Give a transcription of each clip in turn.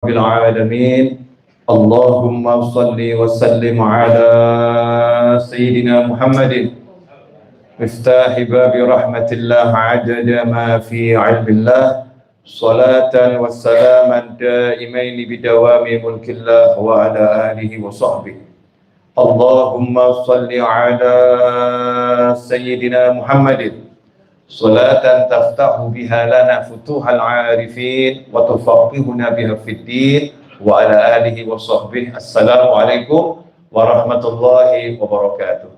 العالمين اللهم صل وسلم على سيدنا محمد مفتاح باب رحمة الله عدد ما في علم الله صلاة وسلاما دائمين بدوام ملك الله وعلى آله وصحبه اللهم صل على سيدنا محمد صلاة تفتح بها لنا فتوح العارفين وتفقهنا بها في الدين وعلى آله وصحبه. Assalamualaikum warahmatullahi wabarakatuh.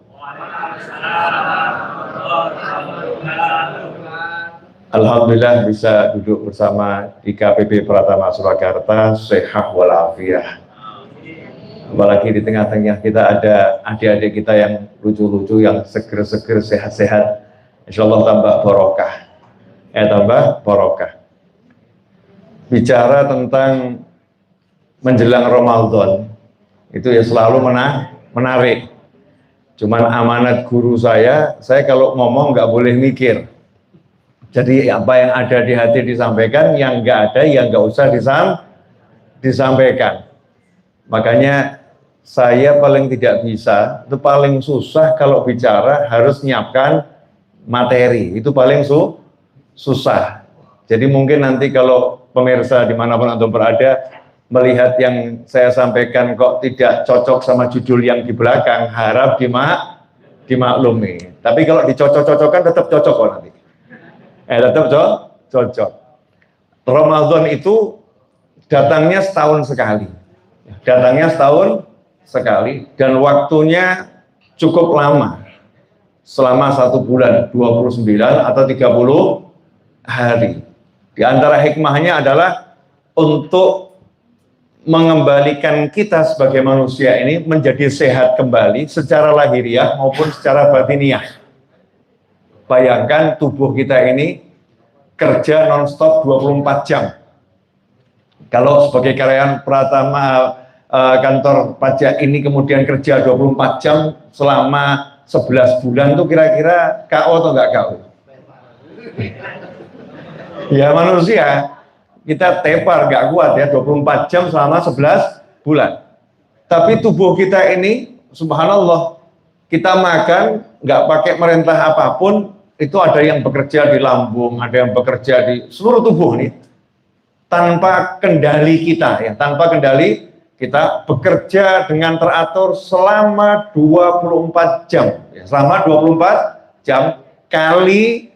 Alhamdulillah bisa duduk bersama di KPP Pratama Surakarta sehat walafiat. Apalagi di tengah-tengah kita ada adik-adik kita yang lucu-lucu, yang seger-seger, sehat-sehat. Insyaallah tambah barokah. Tambah barokah. Bicara tentang menjelang Ramadan itu ya selalu menarik. Cuman amanat guru saya kalau ngomong nggak boleh mikir. Jadi apa yang ada di hati disampaikan, yang nggak ada ya nggak usah disampaikan. Makanya saya paling tidak bisa, itu paling susah kalau bicara harus nyiapkan materi, itu paling susah. Jadi mungkin nanti kalau pemirsa dimanapun antum berada melihat yang saya sampaikan kok tidak cocok sama judul yang di belakang, harap dimaklumi. Tapi kalau dicocok-cocokkan tetap cocok kok nanti. Tetap cocok. Ramadan itu datangnya setahun sekali. Datangnya setahun sekali dan waktunya cukup lama. Selama 1 bulan, 29 atau 30 hari. Di antara hikmahnya adalah untuk mengembalikan kita sebagai manusia ini menjadi sehat kembali secara lahiriah maupun secara batiniah. Bayangkan tubuh kita ini kerja non-stop 24 jam. Kalau sebagai karyawan Pratama kantor pajak ini kemudian kerja 24 jam selama 11 bulan tuh kira-kira KO atau enggak KO? Ya manusia, kita tepar, enggak kuat ya 24 jam selama 11 bulan. Tapi tubuh kita ini, subhanallah, kita makan, enggak pakai merintah apapun, itu ada yang bekerja di lambung, ada yang bekerja di seluruh tubuh nih. Tanpa kendali kita ya, tanpa kendali kita bekerja dengan teratur selama 24 jam. Selama 24 jam kali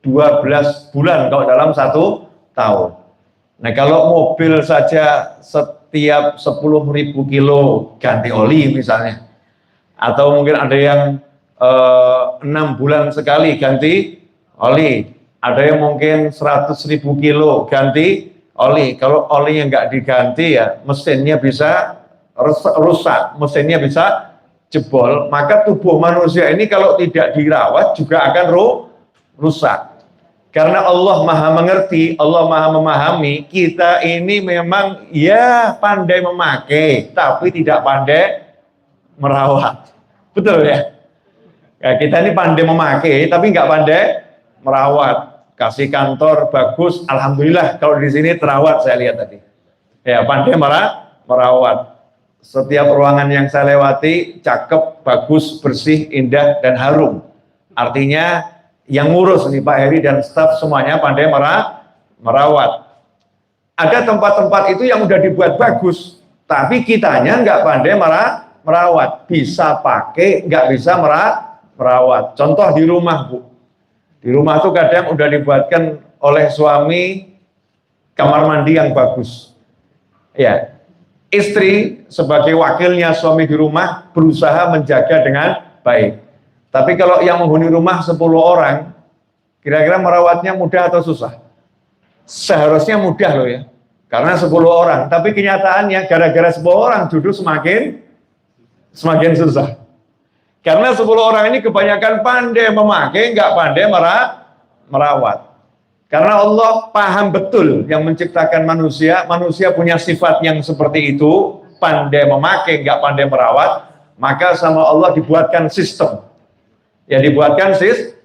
12 bulan kalau dalam 1 tahun. Nah kalau mobil saja setiap 10.000 kilo ganti oli misalnya. Atau mungkin ada yang 6 bulan sekali ganti oli. Ada yang mungkin 100.000 kilo ganti oli. Kalau olinya nggak diganti ya mesinnya bisa rusak, mesinnya bisa jebol. Maka tubuh manusia ini kalau tidak dirawat juga akan rusak. Karena Allah Maha mengerti, Allah Maha memahami, kita ini memang ya pandai memakai, tapi tidak pandai merawat. Betul ya? Kita ini pandai memakai, tapi nggak pandai merawat. Kasih kantor bagus, alhamdulillah kalau di sini terawat saya lihat tadi. Ya pandai merawat. Setiap ruangan yang saya lewati cakep, bagus, bersih, indah dan harum. Artinya yang ngurus nih Pak Heri dan staf semuanya pandai merawat. Ada tempat-tempat itu yang udah dibuat bagus, tapi kitanya nggak pandai merawat. Bisa pakai, nggak bisa merawat. Contoh di rumah Bu. Di rumah tuh kadang udah dibuatkan oleh suami kamar mandi yang bagus. Ya, istri sebagai wakilnya suami di rumah berusaha menjaga dengan baik. Tapi kalau yang menghuni rumah 10 orang, kira-kira merawatnya mudah atau susah? Seharusnya mudah loh ya, karena 10 orang. Tapi kenyataannya gara-gara 10 orang duduk semakin susah. Karena 10 orang ini kebanyakan pandai memakai, nggak pandai merawat. Karena Allah paham betul yang menciptakan manusia, manusia punya sifat yang seperti itu, pandai memakai, nggak pandai merawat, maka sama Allah dibuatkan sistem. Ya dibuatkan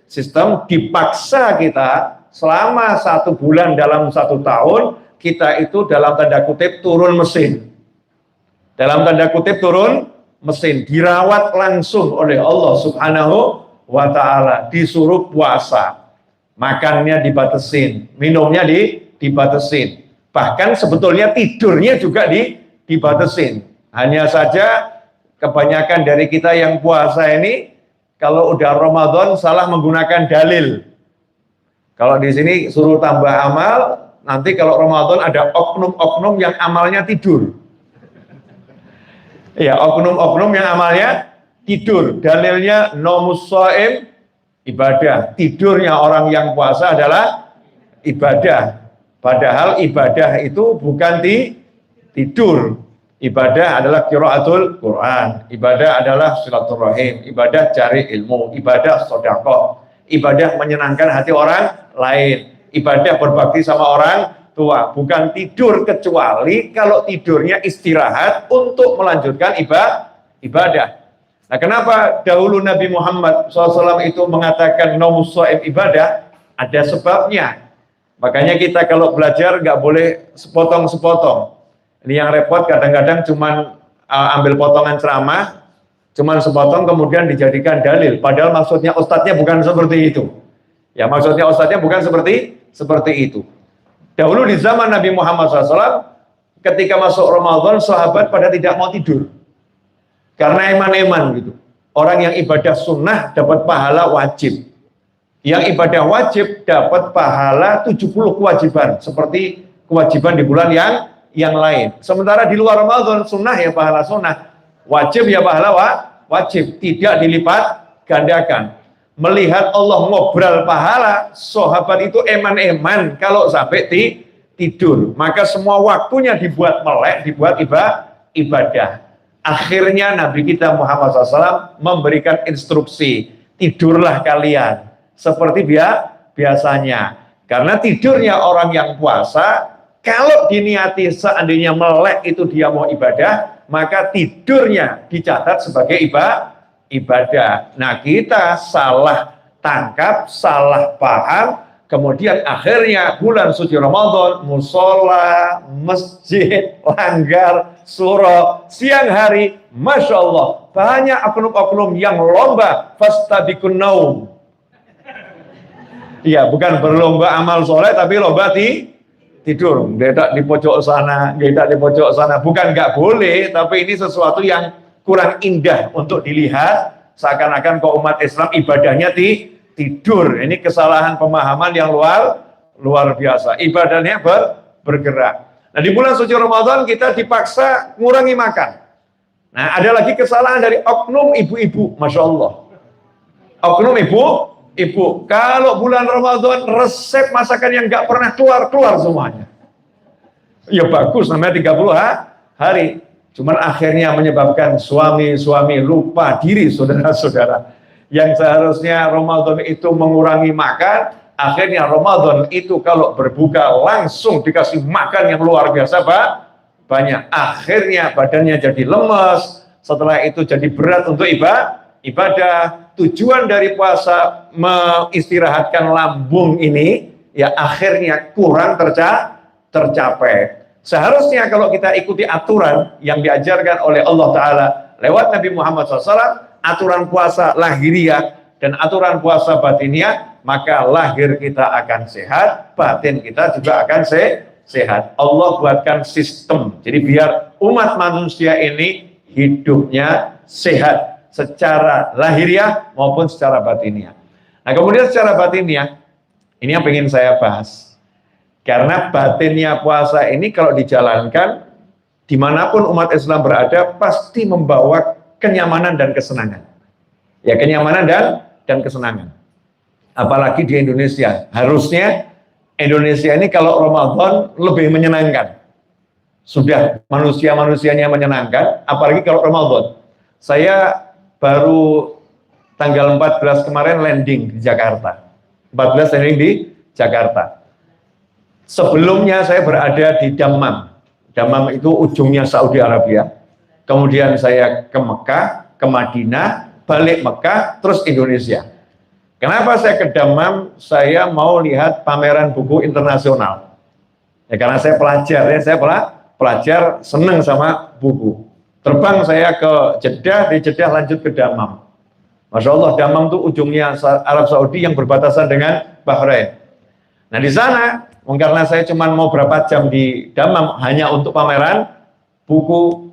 sistem, dipaksa kita selama 1 bulan dalam 1 tahun kita itu dalam tanda kutip turun mesin. Dalam tanda kutip turun mesin, dirawat langsung oleh Allah Subhanahu wa ta'ala, disuruh puasa. Makannya dibatasin, minumnya dibatasin. Bahkan sebetulnya tidurnya juga dibatasin. Hanya saja kebanyakan dari kita yang puasa ini kalau udah Ramadan salah menggunakan dalil. Kalau di sini suruh tambah amal, nanti kalau Ramadan ada oknum-oknum yang amalnya tidur. Ya, oknum-oknum yang amalnya tidur. Dalilnya nomus shaim ibadah. Tidurnya orang yang puasa adalah ibadah. Padahal ibadah itu bukan tidur. Ibadah adalah qiraatul Quran, ibadah adalah silaturahim, ibadah cari ilmu, ibadah sedekah, ibadah menyenangkan hati orang lain, ibadah berbakti sama orang tua, bukan tidur, kecuali kalau tidurnya istirahat untuk melanjutkan ibadah. Nah, kenapa dahulu Nabi Muhammad SAW itu mengatakan naumus shaim ibadah? Ada sebabnya. Makanya kita kalau belajar nggak boleh sepotong-sepotong. Ini yang repot, kadang-kadang cuman ambil potongan ceramah, cuman sepotong kemudian dijadikan dalil. Padahal maksudnya ustadznya bukan seperti itu. Ya, maksudnya ustadznya bukan seperti itu. Dahulu di zaman Nabi Muhammad SAW, ketika masuk Ramadan, sahabat pada tidak mau tidur. Karena eman-eman gitu. Orang yang ibadah sunnah dapat pahala wajib. Yang ibadah wajib dapat pahala 70 kewajiban. Seperti kewajiban di bulan yang lain. Sementara di luar Ramadan sunnah ya pahala sunnah, wajib ya pahala wajib, tidak dilipat gandakan. Melihat Allah ngobrol pahala, sahabat itu eman-eman kalau sampai tidur. Maka semua waktunya dibuat melek, dibuat ibadah. Akhirnya Nabi kita Muhammad SAW memberikan instruksi, tidurlah kalian seperti biasanya. Karena tidurnya orang yang puasa, kalau diniati seandainya melek itu dia mau ibadah, maka tidurnya dicatat sebagai ibadah. Nah, kita salah tangkap, salah paham, kemudian akhirnya bulan suci Ramadan, musola, masjid, langgar, surau, siang hari, Masya Allah, banyak oknum-oknum yang lomba fastabikun naum. Iya, bukan berlomba amal soleh, tapi lomba tidur, gedak di pojok sana, gedak di pojok sana. Bukan nggak boleh, tapi ini sesuatu yang kurang indah untuk dilihat. Seakan-akan kok umat Islam ibadahnya tidur. Ini kesalahan pemahaman yang luar biasa. Ibadahnya bergerak. Nah, di bulan suci Ramadan kita dipaksa ngurangi makan. Nah, ada lagi kesalahan dari oknum ibu-ibu, Masya Allah. Oknum ibu, kalau bulan Ramadan resep masakan yang nggak pernah keluar semuanya. Ya bagus, namanya 30 hari. Cuman akhirnya menyebabkan suami-suami lupa diri, saudara-saudara. Yang seharusnya Ramadan itu mengurangi makan, akhirnya Ramadan itu kalau berbuka langsung dikasih makan yang luar biasa banyak. Akhirnya badannya jadi lemes, setelah itu jadi berat untuk ibadah. Tujuan dari puasa mengistirahatkan lambung ini ya akhirnya kurang tercapai. Seharusnya kalau kita ikuti aturan yang diajarkan oleh Allah Ta'ala lewat Nabi Muhammad SAW, aturan puasa lahiriah dan aturan puasa batiniah, maka lahir kita akan sehat, batin kita juga akan sehat. Allah buatkan sistem, jadi biar umat manusia ini hidupnya sehat secara lahiriah maupun secara batiniah. Nah, kemudian secara batiniah, ini yang ingin saya bahas. Karena batinnya puasa ini kalau dijalankan, dimanapun umat Islam berada, pasti membawa kenyamanan dan kesenangan. Ya, kenyamanan dan kesenangan. Apalagi di Indonesia. Harusnya Indonesia ini kalau Ramadan lebih menyenangkan. Sudah manusia-manusianya menyenangkan, apalagi kalau Ramadan. Saya baru tanggal 14 kemarin landing di Jakarta. 14 landing di Jakarta. Sebelumnya saya berada di Dammam. Dammam itu ujungnya Saudi Arabia. Kemudian saya ke Mekah, ke Madinah, balik Mekah, terus Indonesia. Kenapa saya ke Dammam? Saya mau lihat pameran buku internasional. Ya karena saya pelajar ya, saya pelajar seneng sama buku. Terbang saya ke Jeddah, di Jeddah lanjut ke Dammam. Masya Allah, Dammam itu ujungnya Arab Saudi yang berbatasan dengan Bahrain. Nah di sana, karena saya cuma mau berapa jam di Dammam hanya untuk pameran buku,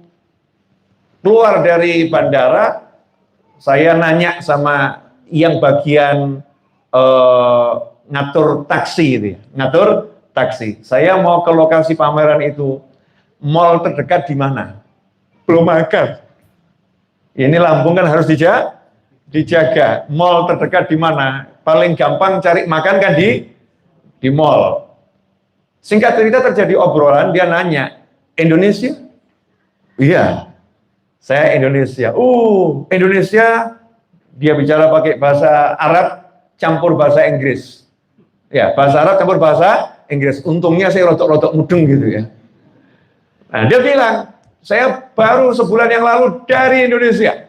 keluar dari bandara, saya nanya sama yang bagian ngatur taksi itu ya, ngatur taksi. Saya mau ke lokasi pameran itu, mall terdekat di mana? Belum ada. Ini Lampung kan harus dijaga. Mall terdekat di mana? Paling gampang cari makan kan di mall. Singkat cerita terjadi obrolan, dia nanya, Indonesia? Iya, saya Indonesia. Indonesia, dia bicara pakai bahasa Arab campur bahasa Inggris. Ya, bahasa Arab campur bahasa Inggris. Untungnya saya rotok-rotok mudeng gitu ya. Nah, dia bilang, saya baru sebulan yang lalu dari Indonesia.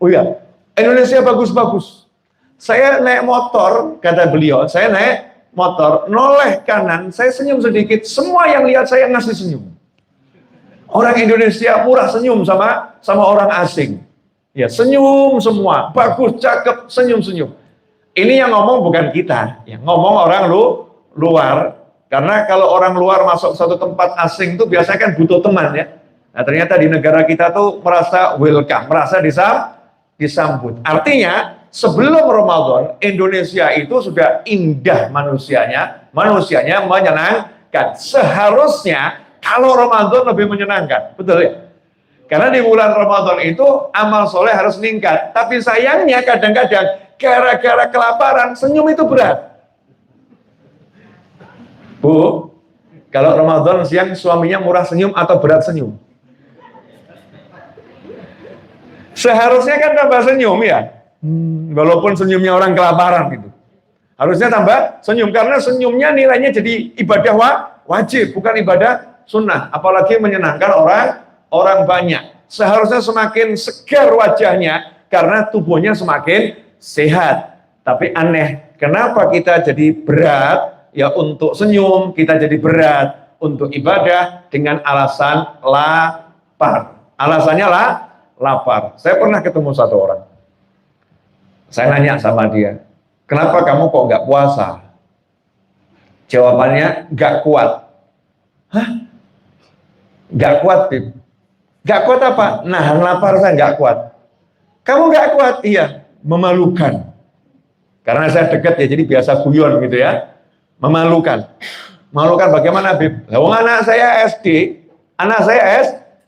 Oh iya, Indonesia bagus-bagus. Saya naik motor, kata beliau, saya naik motor, noleh kanan, saya senyum sedikit, semua yang lihat saya ngasih senyum. Orang Indonesia murah senyum sama orang asing. Ya, senyum semua, bagus, cakep, senyum-senyum. Ini yang ngomong bukan kita, yang ngomong orang luar. Karena kalau orang luar masuk satu tempat asing itu biasanya kan butuh teman ya. Nah, ternyata di negara kita tuh merasa welcome, merasa disambut. Artinya, sebelum Ramadan, Indonesia itu sudah indah manusianya menyenangkan. Seharusnya kalau Ramadan lebih menyenangkan, betul ya? Karena di bulan Ramadan itu amal soleh harus meningkat. Tapi sayangnya kadang-kadang gara-gara kelaparan, senyum itu berat. Bu, kalau Ramadan siang suaminya murah senyum atau berat senyum? Seharusnya kan tambah senyum ya, walaupun senyumnya orang kelaparan gitu. Harusnya tambah senyum, karena senyumnya nilainya jadi ibadah wajib, bukan ibadah sunnah. Apalagi menyenangkan orang banyak. Seharusnya semakin segar wajahnya, karena tubuhnya semakin sehat. Tapi aneh, kenapa kita jadi berat ya untuk senyum, kita jadi berat untuk ibadah dengan alasan lapar. Alasannya lapar. Saya pernah ketemu satu orang. Saya nanya sama dia, kenapa kamu kok nggak puasa? Jawabannya, nggak kuat. Hah? Nggak kuat, Bib? Nggak kuat apa? Nahan lapar saya nggak kuat. Kamu nggak kuat? Iya, memalukan. Karena saya dekat ya, jadi biasa guyon gitu ya. Memalukan. Memalukan bagaimana, Bib? Anak saya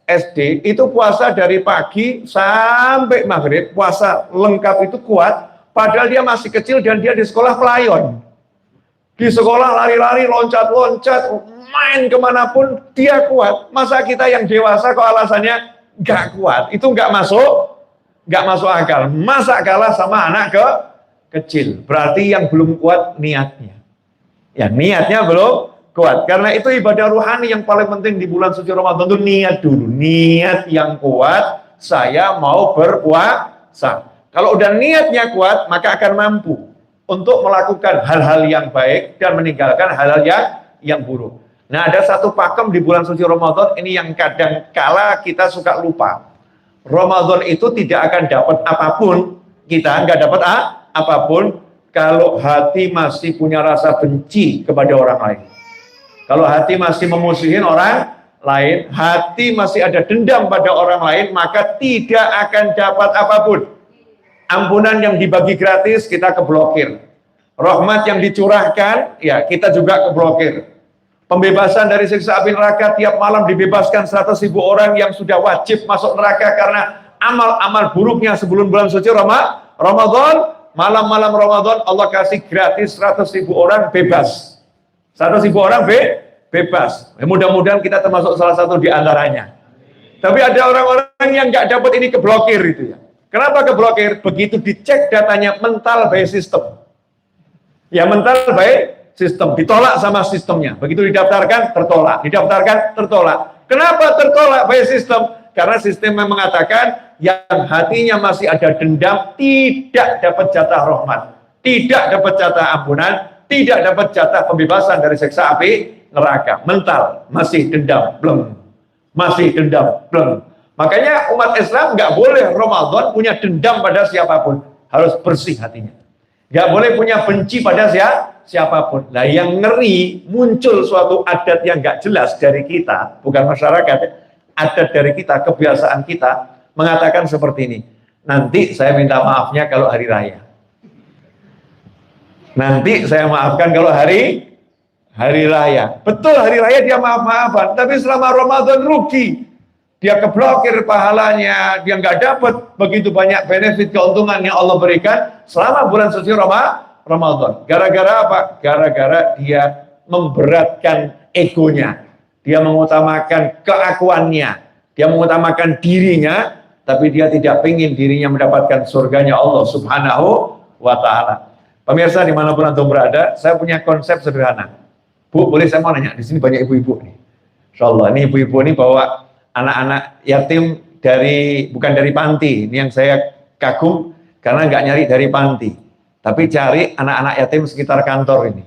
SD itu puasa dari pagi sampai maghrib, puasa lengkap itu kuat, padahal dia masih kecil dan dia di sekolah pelayon. Di sekolah lari-lari, loncat-loncat, main kemanapun, dia kuat. Masa kita yang dewasa kok alasannya nggak kuat? Itu nggak masuk akal. Masa kalah sama anak kecil? Berarti yang belum kuat niatnya. Ya, niatnya belum kuat. Karena itu ibadah ruhani yang paling penting di bulan suci Ramadan itu niat dulu. Niat yang kuat, saya mau berpuasa. Kalau udah niatnya kuat, maka akan mampu untuk melakukan hal-hal yang baik dan meninggalkan hal-hal yang buruk. Nah, ada satu pakem di bulan suci Ramadan ini yang kadang kala kita suka lupa. Ramadan itu tidak akan dapat apapun, kita nggak dapat apapun kalau hati masih punya rasa benci kepada orang lain. Kalau hati masih memusuhin orang lain, hati masih ada dendam pada orang lain, maka tidak akan dapat apapun. Ampunan yang dibagi gratis, kita keblokir. Rahmat yang dicurahkan, ya kita juga keblokir. Pembebasan dari siksa api neraka, tiap malam dibebaskan 100.000 orang yang sudah wajib masuk neraka karena amal-amal buruknya sebelum bulan suci Ramadan. Malam-malam Ramadan Allah kasih gratis 100.000 orang bebas. 100.000 orang bebas. Mudah-mudahan kita termasuk salah satu di antaranya. Tapi ada orang-orang yang nggak dapat ini keblokir itu ya. Kenapa keblokir? Begitu dicek datanya mental by system. Ya mental by sistem, ditolak sama sistemnya. Begitu didaftarkan, tertolak. Didaftarkan, tertolak. Kenapa tertolak by system? Karena sistem yang mengatakan yang hatinya masih ada dendam tidak dapat jatah rahmat, tidak dapat jatah ampunan, tidak dapat jatah pembebasan dari siksa api neraka. Mental, masih dendam, bleng. Masih dendam, bleng. Makanya umat Islam nggak boleh Ramadan punya dendam pada siapapun. Harus bersih hatinya. Nggak boleh punya benci pada siapapun. Nah, yang ngeri muncul suatu adat yang nggak jelas dari kita, bukan masyarakat, adat dari kita, kebiasaan kita mengatakan seperti ini. Nanti saya minta maafnya kalau hari raya. Nanti saya maafkan kalau hari raya. Betul, hari raya dia maaf-maafan, tapi selama Ramadan rugi. Dia keblokir pahalanya, dia nggak dapat begitu banyak benefit keuntungan yang Allah berikan selama bulan suci Ramadan. Gara-gara apa? Gara-gara dia memberatkan egonya. Dia mengutamakan keakuannya. Dia mengutamakan dirinya, tapi dia tidak ingin dirinya mendapatkan surganya Allah Subhanahu wa Ta'ala. Pemirsa dimanapun antum berada, saya punya konsep sederhana. Bu, boleh saya mau nanya? Di sini banyak ibu-ibu nih. Insyaallah, ini ibu-ibu ini bawa anak-anak yatim bukan dari panti. Ini yang saya kagum karena nggak nyari dari panti, tapi cari anak-anak yatim sekitar kantor ini.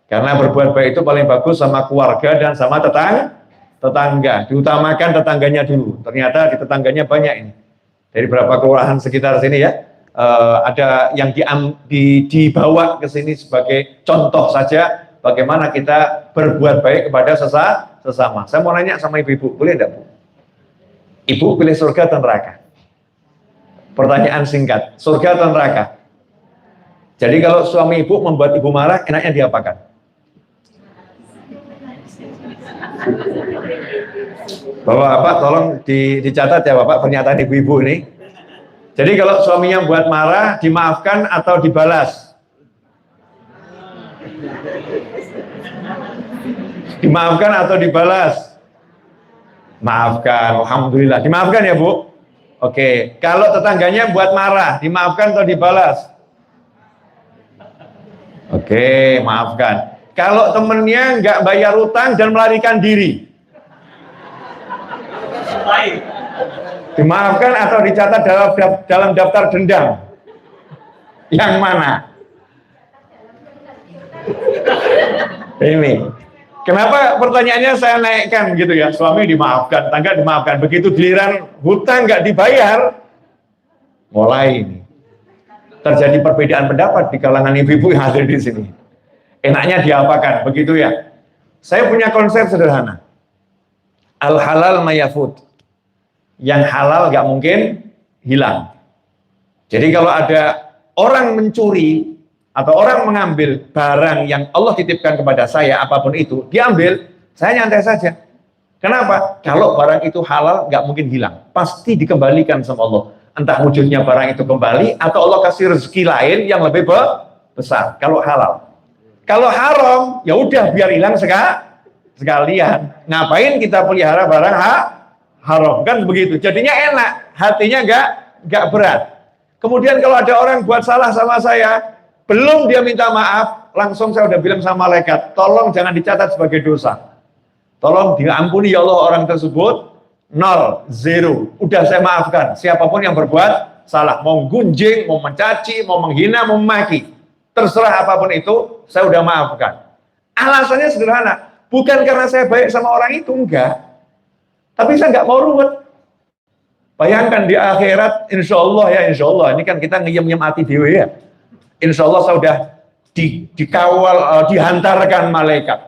Karena berbuat baik itu paling bagus sama keluarga dan sama tetangga. Diutamakan tetangganya dulu. Ternyata di tetangganya banyak ini. Dari beberapa kelurahan sekitar sini ya. Ada yang dibawa ke sini sebagai contoh saja bagaimana kita berbuat baik kepada sesama. Saya mau nanya sama ibu-ibu, boleh enggak Bu? Ibu pilih surga atau neraka? Pertanyaan singkat, surga atau neraka? Jadi kalau suami ibu membuat ibu marah, enaknya diapakan? Bapak-bapak tolong dicatat ya Bapak pernyataan ibu-ibu ini. Jadi kalau suaminya buat marah, dimaafkan atau dibalas? Dimaafkan atau dibalas? Maafkan, alhamdulillah. Dimaafkan ya Bu? Oke, kalau tetangganya buat marah, dimaafkan atau dibalas? Oke, maafkan. Kalau temennya nggak bayar utang dan melarikan diri? Dimaafkan atau dicatat dalam daftar dendam? Yang mana? Ini. Kenapa pertanyaannya saya naikkan gitu ya? Suami dimaafkan, tetangga dimaafkan. Begitu giliran hutang nggak dibayar, mulai ini terjadi perbedaan pendapat di kalangan ibu-ibu yang hadir di sini. Enaknya diapakan? Begitu ya? Saya punya konsep sederhana. Al halal mayafut. Yang halal nggak mungkin hilang. Jadi kalau ada orang mencuri atau orang mengambil barang yang Allah titipkan kepada saya, apapun itu, diambil, saya nyantai saja. Kenapa? Kalau barang itu halal, nggak mungkin hilang. Pasti dikembalikan sama Allah. Entah wujudnya barang itu kembali, atau Allah kasih rezeki lain yang lebih besar. Kalau halal. Kalau haram, ya udah biar hilang sekalian. Ngapain kita pelihara barang haram? Kan begitu. Jadinya enak, hatinya nggak berat. Kemudian kalau ada orang buat salah sama saya, belum dia minta maaf, langsung saya udah bilang sama malaikat, tolong jangan dicatat sebagai dosa. Tolong diampuni ya Allah orang tersebut, 0, 0. Udah saya maafkan, siapapun yang berbuat salah. Mau gunjing, mau mencaci, mau menghina, mau memaki. Terserah apapun itu, saya udah maafkan. Alasannya sederhana, bukan karena saya baik sama orang itu, enggak. Tapi saya nggak mau ruwet. Bayangkan di akhirat, insya Allah ya, insya Allah. Ini kan kita ngiyem-ngiyem hati dewe ya. Insya Allah saya sudah dikawal, dihantarkan malaikat.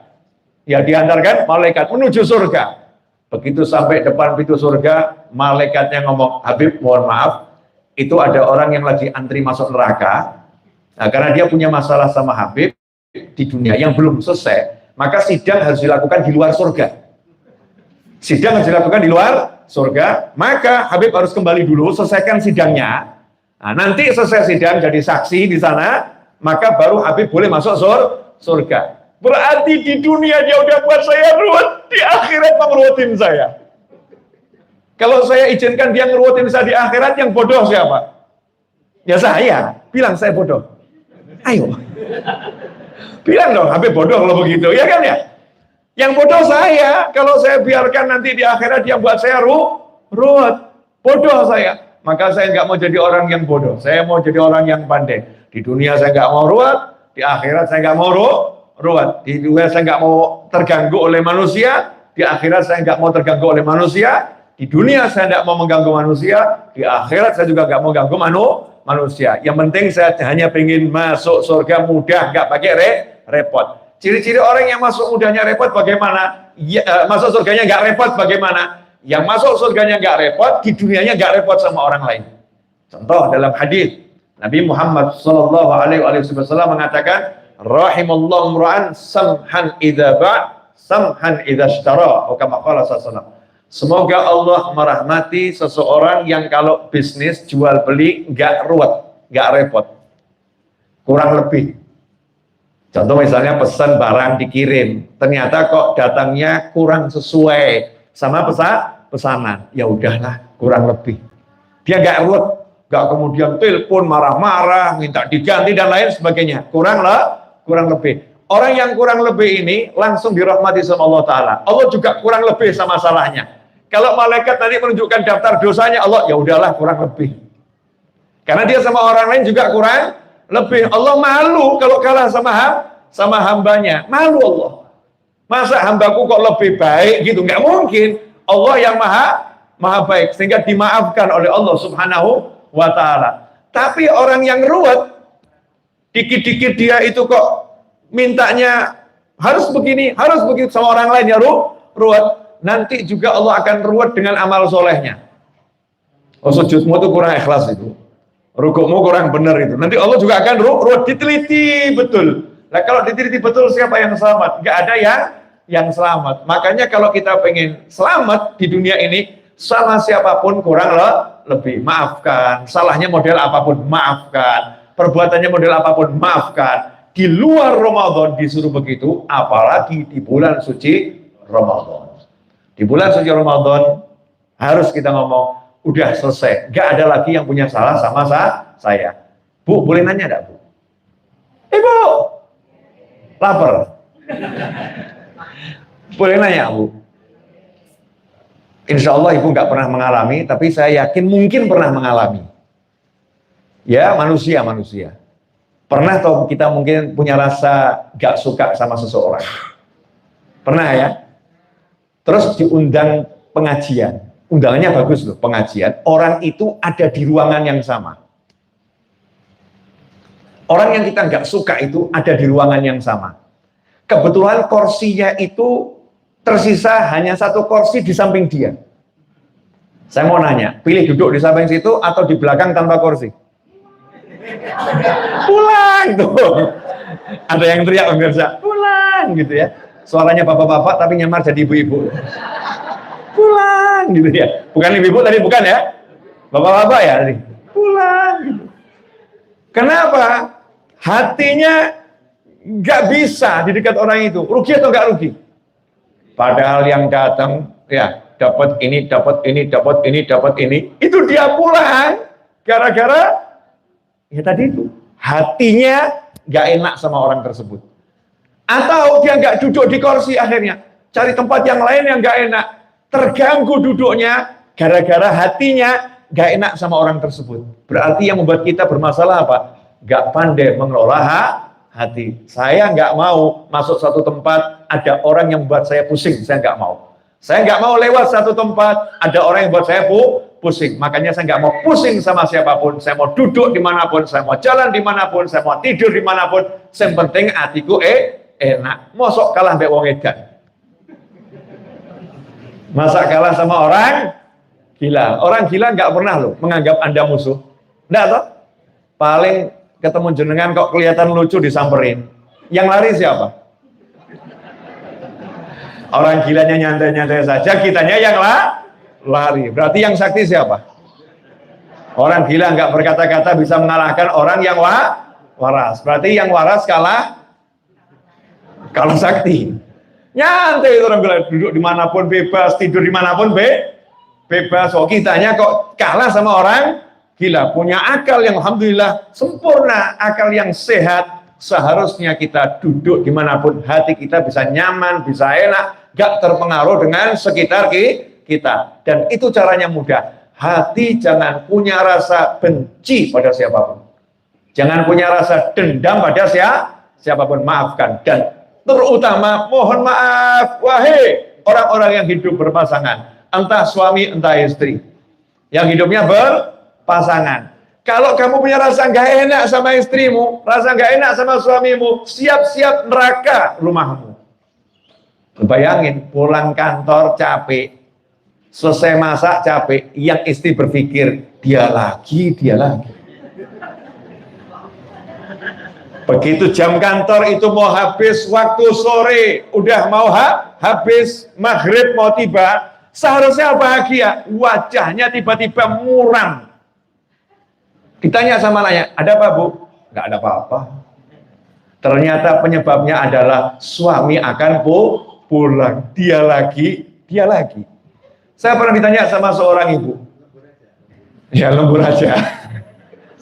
Ya dihantarkan malaikat menuju surga. Begitu sampai depan pintu surga, malaikatnya ngomong, Habib mohon maaf, itu ada orang yang lagi antri masuk neraka. Nah, karena dia punya masalah sama Habib di dunia yang belum selesai, maka sidang harus dilakukan di luar surga. Sidang harus dilakukan di luar surga, maka Habib harus kembali dulu, selesaikan sidangnya. Nah, nanti selesai sidang jadi saksi di sana, maka baru Habib boleh masuk surga. Berarti di dunia dia udah buat saya ruwet, di akhirat meruwetin saya. Kalau saya izinkan dia ngeruwetin saya di akhirat, yang bodoh siapa? Ya saya, bilang saya bodoh. Ayo. Bilang dong, Habib bodoh kalau begitu, ya kan ya? Yang bodoh saya, kalau saya biarkan nanti di akhirat yang buat saya ruwet. Bodoh saya. Maka saya nggak mau jadi orang yang bodoh. Saya mau jadi orang yang pandai. Di dunia saya nggak mau ruwet, di akhirat saya nggak mau ruwet. ruwet. Di dunia saya nggak mau terganggu oleh manusia, di akhirat saya nggak mau terganggu oleh manusia, di dunia saya nggak mau mengganggu manusia, di akhirat saya juga nggak mau ganggu manusia. Yang penting saya hanya ingin masuk surga mudah, nggak pakai repot. Ciri-ciri orang yang masuk mudahnya repot bagaimana? Ya, masuk surganya nggak repot bagaimana? Yang masuk surganya nggak repot, di dunianya nggak repot sama orang lain. Contoh dalam hadis Nabi Muhammad Shallallahu Alaihi Wasallam mengatakan, rahimallahu imra'an samhan idza samhan idza ishtara, atau kama qala sallallahu. Semoga Allah merahmati seseorang yang kalau bisnis jual beli nggak ruwet, nggak repot, kurang lebih. Contoh misalnya pesan barang dikirim, ternyata kok datangnya kurang sesuai sama pesanan, ya udahlah kurang lebih. Dia nggak ruwet, nggak kemudian telepon marah-marah, minta diganti dan lain sebagainya. Kurang lebih. Orang yang kurang lebih ini langsung dirahmati sama Allah Taala. Allah juga kurang lebih sama salahnya. Kalau malaikat nanti menunjukkan daftar dosanya, Allah ya udahlah kurang lebih. Karena dia sama orang lain juga kurang lebih. Allah malu kalau kalah sama hambanya. Malu Allah. Masa hambaku kok lebih baik gitu? Nggak mungkin. Allah yang maha baik sehingga dimaafkan oleh Allah Subhanahu wa Ta'ala. Tapi orang yang ruwet, dikit-dikit dia itu kok mintanya harus begini, harus begitu sama orang lain ya ruwet. Nanti juga Allah akan ruwet dengan amal solehnya. Oh, sujudmu itu kurang ikhlas itu, rukukmu kurang benar itu. Nanti Allah juga akan ruwet, diteliti betul. Nah kalau diteliti betul siapa yang selamat? Nggak ada yang selamat. Makanya kalau kita pengen selamat di dunia ini, salah siapapun kurang lebih maafkan. Salahnya model apapun maafkan. Perbuatannya model apapun maafkan. Di luar Ramadan disuruh begitu, apalagi di bulan suci Ramadan. Di bulan suci Ramadan harus kita ngomong, udah selesai, gak ada lagi yang punya salah sama saya. Bu, boleh nanya enggak, Bu? Ibu, lapar. Boleh nanya, Bu? Insya Allah Ibu nggak pernah mengalami, tapi saya yakin mungkin pernah mengalami. Ya, manusia. Pernah toh kita mungkin punya rasa gak suka sama seseorang. Pernah ya? Terus diundang pengajian. Undangannya bagus loh, pengajian. Orang itu ada di ruangan yang sama. Orang yang kita nggak suka itu ada di ruangan yang sama. Kebetulan kursinya itu tersisa hanya satu kursi di samping dia. Saya mau nanya, pilih duduk di samping situ atau di belakang tanpa kursi? Pulang tuh. Ada yang teriak pemirsa, pulang gitu ya. Suaranya bapak-bapak tapi nyamar jadi ibu-ibu. Pulang gitu ya. Bukan ibu-ibu tadi, bukan ya? Bapak-bapak ya tadi. Pulang gitu. Kenapa? Hatinya nggak bisa di dekat orang itu. Rugi atau nggak rugi? Padahal yang datang ya dapat ini, itu dia pulang gara-gara ya tadi itu hatinya nggak enak sama orang tersebut. Atau dia nggak duduk di kursi akhirnya cari tempat yang lain yang nggak enak, terganggu duduknya gara-gara hatinya nggak enak sama orang tersebut. Berarti yang membuat kita bermasalah apa? Nggak pandai mengelola hati. Saya nggak mau masuk satu tempat ada orang yang membuat saya pusing, saya nggak mau. Saya nggak mau lewat satu tempat ada orang yang buat saya pusing. Makanya saya nggak mau pusing sama siapapun. Saya mau duduk dimanapun, saya mau jalan dimanapun, saya mau tidur dimanapun. Yang penting hatiku enak. Mosok kalah mbek wong edan. Masa kalah sama orang gila? Orang gila nggak pernah loh menganggap Anda musuh. Nggak toh? Paling ketemu jenengan kok kelihatan lucu disamperin. Yang lari siapa? Orang gilanya nyantai-nyantai saja, kitanya yang lari. Berarti yang sakti siapa? Orang gila nggak berkata-kata bisa mengalahkan orang yang waras. Berarti yang waras kalah sakti. Nyantai orang gila, duduk dimanapun bebas, tidur dimanapun bebas. Oh, kitanya kok kalah sama orang gila. Punya akal yang alhamdulillah sempurna, akal yang sehat. Seharusnya kita duduk dimanapun, hati kita bisa nyaman, bisa enak, gak terpengaruh dengan sekitar kita. Dan itu caranya mudah. Hati jangan punya rasa benci pada siapapun. Jangan punya rasa dendam pada siapapun, maafkan. Dan Terutama mohon maaf, wahai orang-orang yang hidup berpasangan, entah suami entah istri, yang hidupnya berpasangan. Kalau kamu punya rasa nggak enak sama istrimu, rasa nggak enak sama suamimu, siap-siap neraka rumahmu. Bayangin pulang kantor capek, selesai masak capek, yang istri berpikir dia lagi. Begitu jam kantor itu mau habis, waktu sore udah mau habis, maghrib mau tiba, seharusnya bahagia, wajahnya tiba-tiba muram. Ditanya sama nanya, ada apa bu? Nggak ada apa-apa. Ternyata penyebabnya adalah suami akan pulang, dia lagi. Saya pernah ditanya sama seorang ibu, ya lembur aja.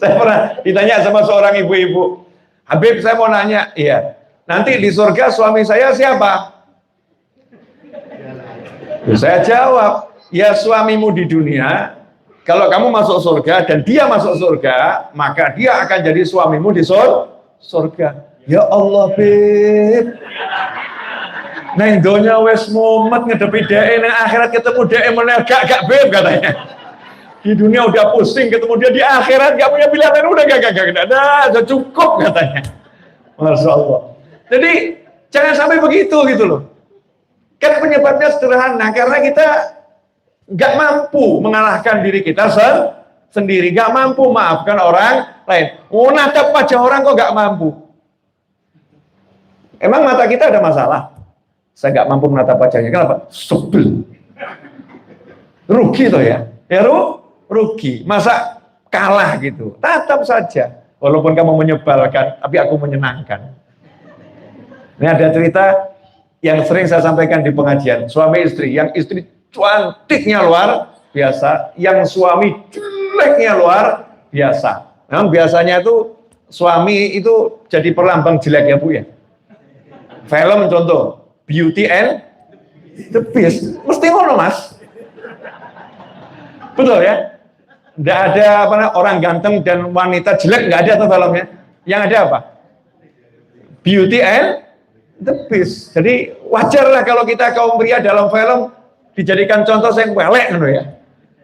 Saya pernah ditanya sama seorang ibu-ibu, Habib saya mau nanya, iya, nanti di surga suami saya siapa? Saya jawab, ya suamimu di dunia, kalau kamu masuk surga dan dia masuk surga, maka dia akan jadi suamimu di surga. Ya Allah, Beb. Neng donya wes mumet ngedepi dhek, nang akhirat ketemu dhek meneh gak Beb katanya. Di dunia udah pusing, ketemu dia di akhirat gak punya pilihan, udah gak ada, cukup katanya. Masya Allah. Jadi jangan sampai begitu gitu loh. Kan penyebabnya sederhana, karena kita gak mampu mengalahkan diri kita sendiri, gak mampu maafkan orang lain. Mau natap wajah orang kok gak mampu. Emang mata kita ada masalah? Saya gak mampu menatap wajahnya, kenapa? Sebel. Rugi toh ya? Ya rugi, masa kalah gitu, tatap saja, walaupun kamu menyebalkan, tapi aku menyenangkan. Ini ada cerita yang sering saya sampaikan di pengajian, suami istri, yang istri cantiknya luar biasa, yang suami jeleknya luar biasa. Nah, biasanya itu suami itu jadi perlambang jelek ya Bu ya. Film contoh, Beauty and the Beast, mesti ngono Mas. Betul ya? Nggak ada orang ganteng dan wanita jelek, nggak ada tuh filmnya. Yang ada apa? Beauty and the Beast. Jadi wajarlah kalau kita kaum pria dalam film dijadikan contoh yang welek gitu ya.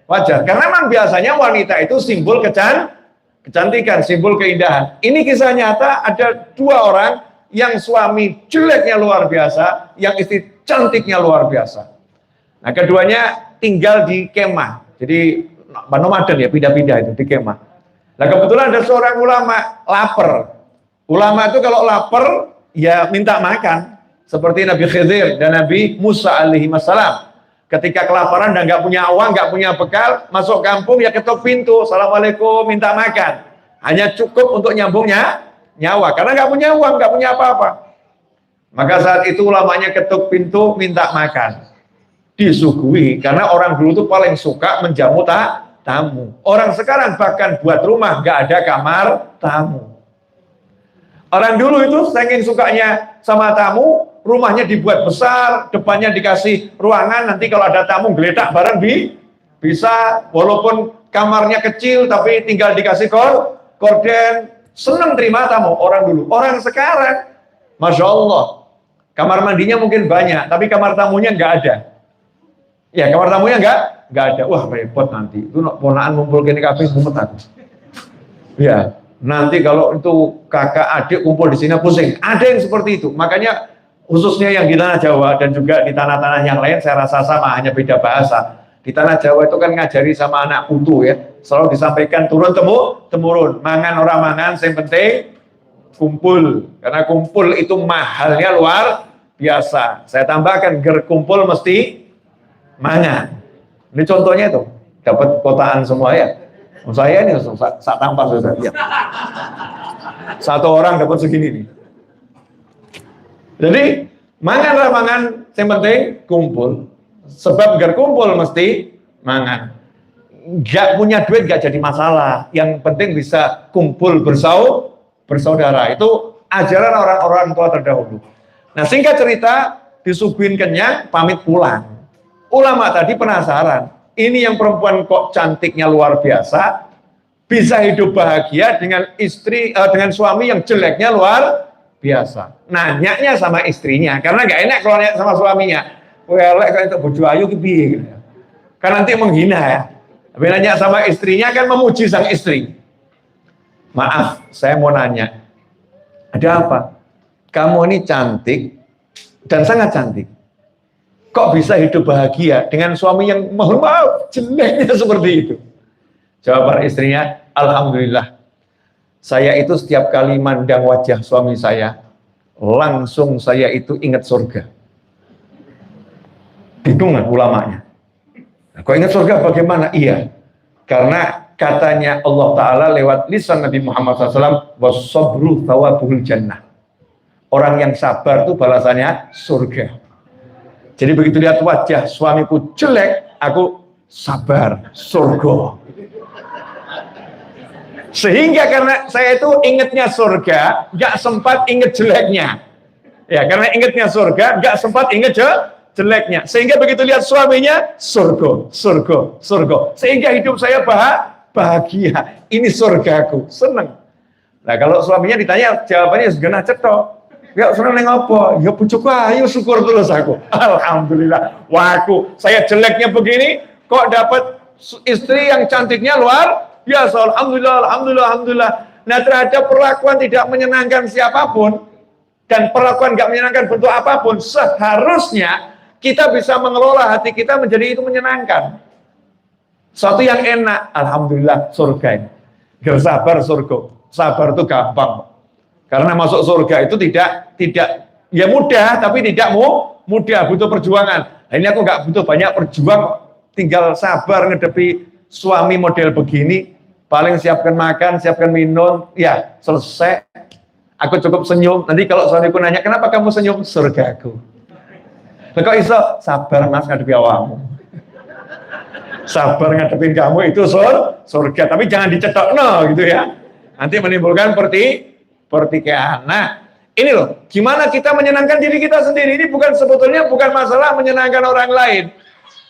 Wajar. Karena memang biasanya wanita itu simbol kecantikan, simbol keindahan. Ini kisah nyata, ada dua orang yang suami jeleknya luar biasa, yang istri cantiknya luar biasa. Nah, keduanya tinggal di kemah. Jadi nomaden ya, pindah-pindah itu di kemah. Nah kebetulan ada seorang ulama lapar. Ulama itu kalau lapar ya minta makan. Seperti Nabi Khidir dan Nabi Musa alaihi wassalam. Ketika kelaparan dan nggak punya uang, nggak punya bekal, masuk kampung ya ketuk pintu. Assalamualaikum, minta makan. Hanya cukup untuk nyambungnya nyawa. Karena nggak punya uang, nggak punya apa-apa. Maka saat itu ulamanya ketuk pintu minta makan. Disuguhi, karena orang dulu itu paling suka menjamu tamu. Orang sekarang bahkan buat rumah nggak ada kamar tamu. Orang dulu itu saking sukanya sama tamu, rumahnya dibuat besar, depannya dikasih ruangan, nanti kalau ada tamu geletak bareng bisa, walaupun kamarnya kecil tapi tinggal dikasih korden, seneng terima tamu orang dulu. Orang sekarang, Masya Allah, kamar mandinya mungkin banyak, tapi kamar tamunya nggak ada. Ya kamar tamunya nggak ada. Wah repot nanti. Itu ponaan ngumpul gini kabeh mumet aku. Ya nanti kalau itu kakak adik kumpul di sini pusing. Ada yang seperti itu. Makanya khususnya yang di tanah Jawa dan juga di tanah-tanah yang lain saya rasa sama, hanya beda bahasa. Di tanah Jawa itu kan ngajari sama anak putu ya. Selalu disampaikan turun temurun. Mangan orang mangan, yang penting kumpul. Karena kumpul itu mahalnya luar biasa. Saya tambahkan kumpul mesti mangan. Ini contohnya itu dapat kotaan semua ya. Saya ini sak tampak saja. Ya. Satu orang dapat segini nih. Jadi mangan, yang penting kumpul. Sebab gar kumpul mesti mangan. Gak punya duit gak jadi masalah. Yang penting bisa kumpul bersaudara. Itu ajaran orang-orang tua terdahulu. Nah singkat cerita, disuguhin kenyang, pamit pulang. Ulama tadi penasaran, ini yang perempuan kok cantiknya luar biasa, bisa hidup bahagia dengan istri, dengan suami yang jeleknya luar biasa. Nanyanya sama istrinya, karena nggak enak kalau nanya sama suaminya. Welek kalau itu bojo ayu ki piye gitu. Kan nanti menghina ya. Tapi nanya sama istrinya kan memuji sang istri. Maaf, saya mau nanya. Ada apa? Kamu ini cantik dan sangat cantik. Kok bisa hidup bahagia dengan suami yang mohon maaf jeleknya seperti itu? Jawaban istrinya, alhamdulillah. Saya itu setiap kali mandang wajah suami saya, langsung saya itu ingat surga. Bingung ulamanya. Kok ingat surga bagaimana? Iya, karena katanya Allah Ta'ala lewat lisan Nabi Muhammad SAW, was-sabru thawabuhul jannah. Orang yang sabar itu balasannya surga. Jadi begitu lihat wajah suamiku jelek, aku sabar, surga. Sehingga karena saya itu ingatnya surga, gak sempat ingat jeleknya. Ya, karena ingatnya surga, gak sempat ingat jeleknya. Sehingga begitu lihat suaminya, surga, surga, surga. Sehingga hidup saya bahagia. Ini surgaku, seneng. Nah kalau suaminya ditanya, jawabannya segenah cetok. Ya seneng neng apa? Ya bujuku ayo syukur terus aku. Alhamdulillah. Wah saya jeleknya begini, kok dapat istri yang cantiknya luar biasa. Alhamdulillah, alhamdulillah, alhamdulillah. Nah terhadap perlakuan tidak menyenangkan siapapun dan perlakuan nggak menyenangkan bentuk apapun, seharusnya kita bisa mengelola hati kita menjadi itu menyenangkan. Suatu yang enak, alhamdulillah surga ini. Gak sabar surga. Sabar itu gampang. Karena masuk surga itu tidak ya mudah, tapi tidak mudah, butuh perjuangan. Nah, ini aku nggak butuh banyak perjuang, tinggal sabar ngedepi suami model begini, paling siapkan makan, siapkan minum, ya selesai. Aku cukup senyum. Nanti kalau suamiku nanya, kenapa kamu senyum? Surgaku. Kok iso? Sabar mas ngadepi awakmu. Sabar ngadepin kamu itu surga, tapi jangan dicetok no gitu ya. Nanti menimbulkan pertikaian. Nah, ini loh, gimana kita menyenangkan diri kita sendiri. Ini sebetulnya bukan masalah menyenangkan orang lain.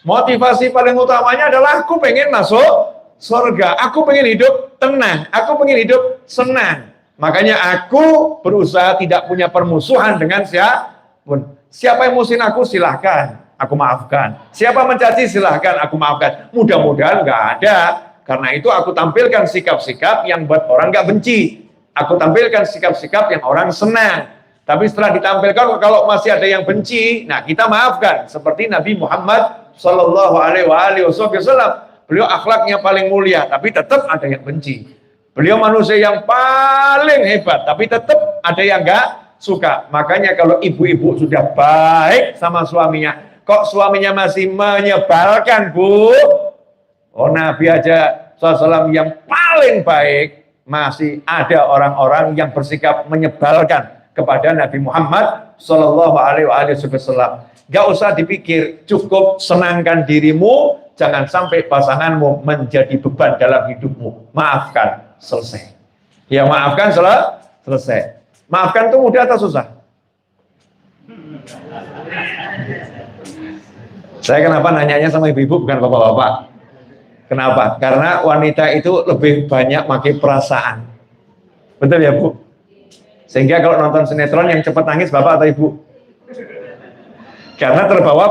Motivasi paling utamanya adalah aku pengen masuk surga. Aku pengen hidup tenang. Aku pengen hidup senang. Makanya aku berusaha tidak punya permusuhan dengan siapapun. Siapa yang musuhin aku silahkan, aku maafkan. Siapa mencaci silahkan, aku maafkan. Mudah-mudahan nggak ada. Karena itu aku tampilkan sikap-sikap yang buat orang nggak benci. Aku tampilkan sikap-sikap yang orang senang. Tapi setelah ditampilkan kalau masih ada yang benci, nah kita maafkan. Seperti Nabi Muhammad Sallallahu Alaihi Wasallam, beliau akhlaknya paling mulia, tapi tetap ada yang benci. Beliau manusia yang paling hebat, tapi tetap ada yang nggak suka. Makanya kalau ibu-ibu sudah baik sama suaminya, kok suaminya masih menyebalkan, Bu? Oh Nabi aja SAW yang paling baik, masih ada orang-orang yang bersikap menyebalkan kepada Nabi Muhammad Sallallahu Alaihi Wasallam. Gak usah dipikir, cukup senangkan dirimu, jangan sampai pasanganmu menjadi beban dalam hidupmu. Maafkan, selesai. Ya maafkan, selesai. Maafkan itu mudah atau susah? Saya kenapa nanyanya sama ibu-ibu bukan bapak-bapak? Kenapa? Karena wanita itu lebih banyak pakai perasaan. Betul ya Bu? Sehingga kalau nonton sinetron yang cepat nangis bapak atau ibu? Karena terbawa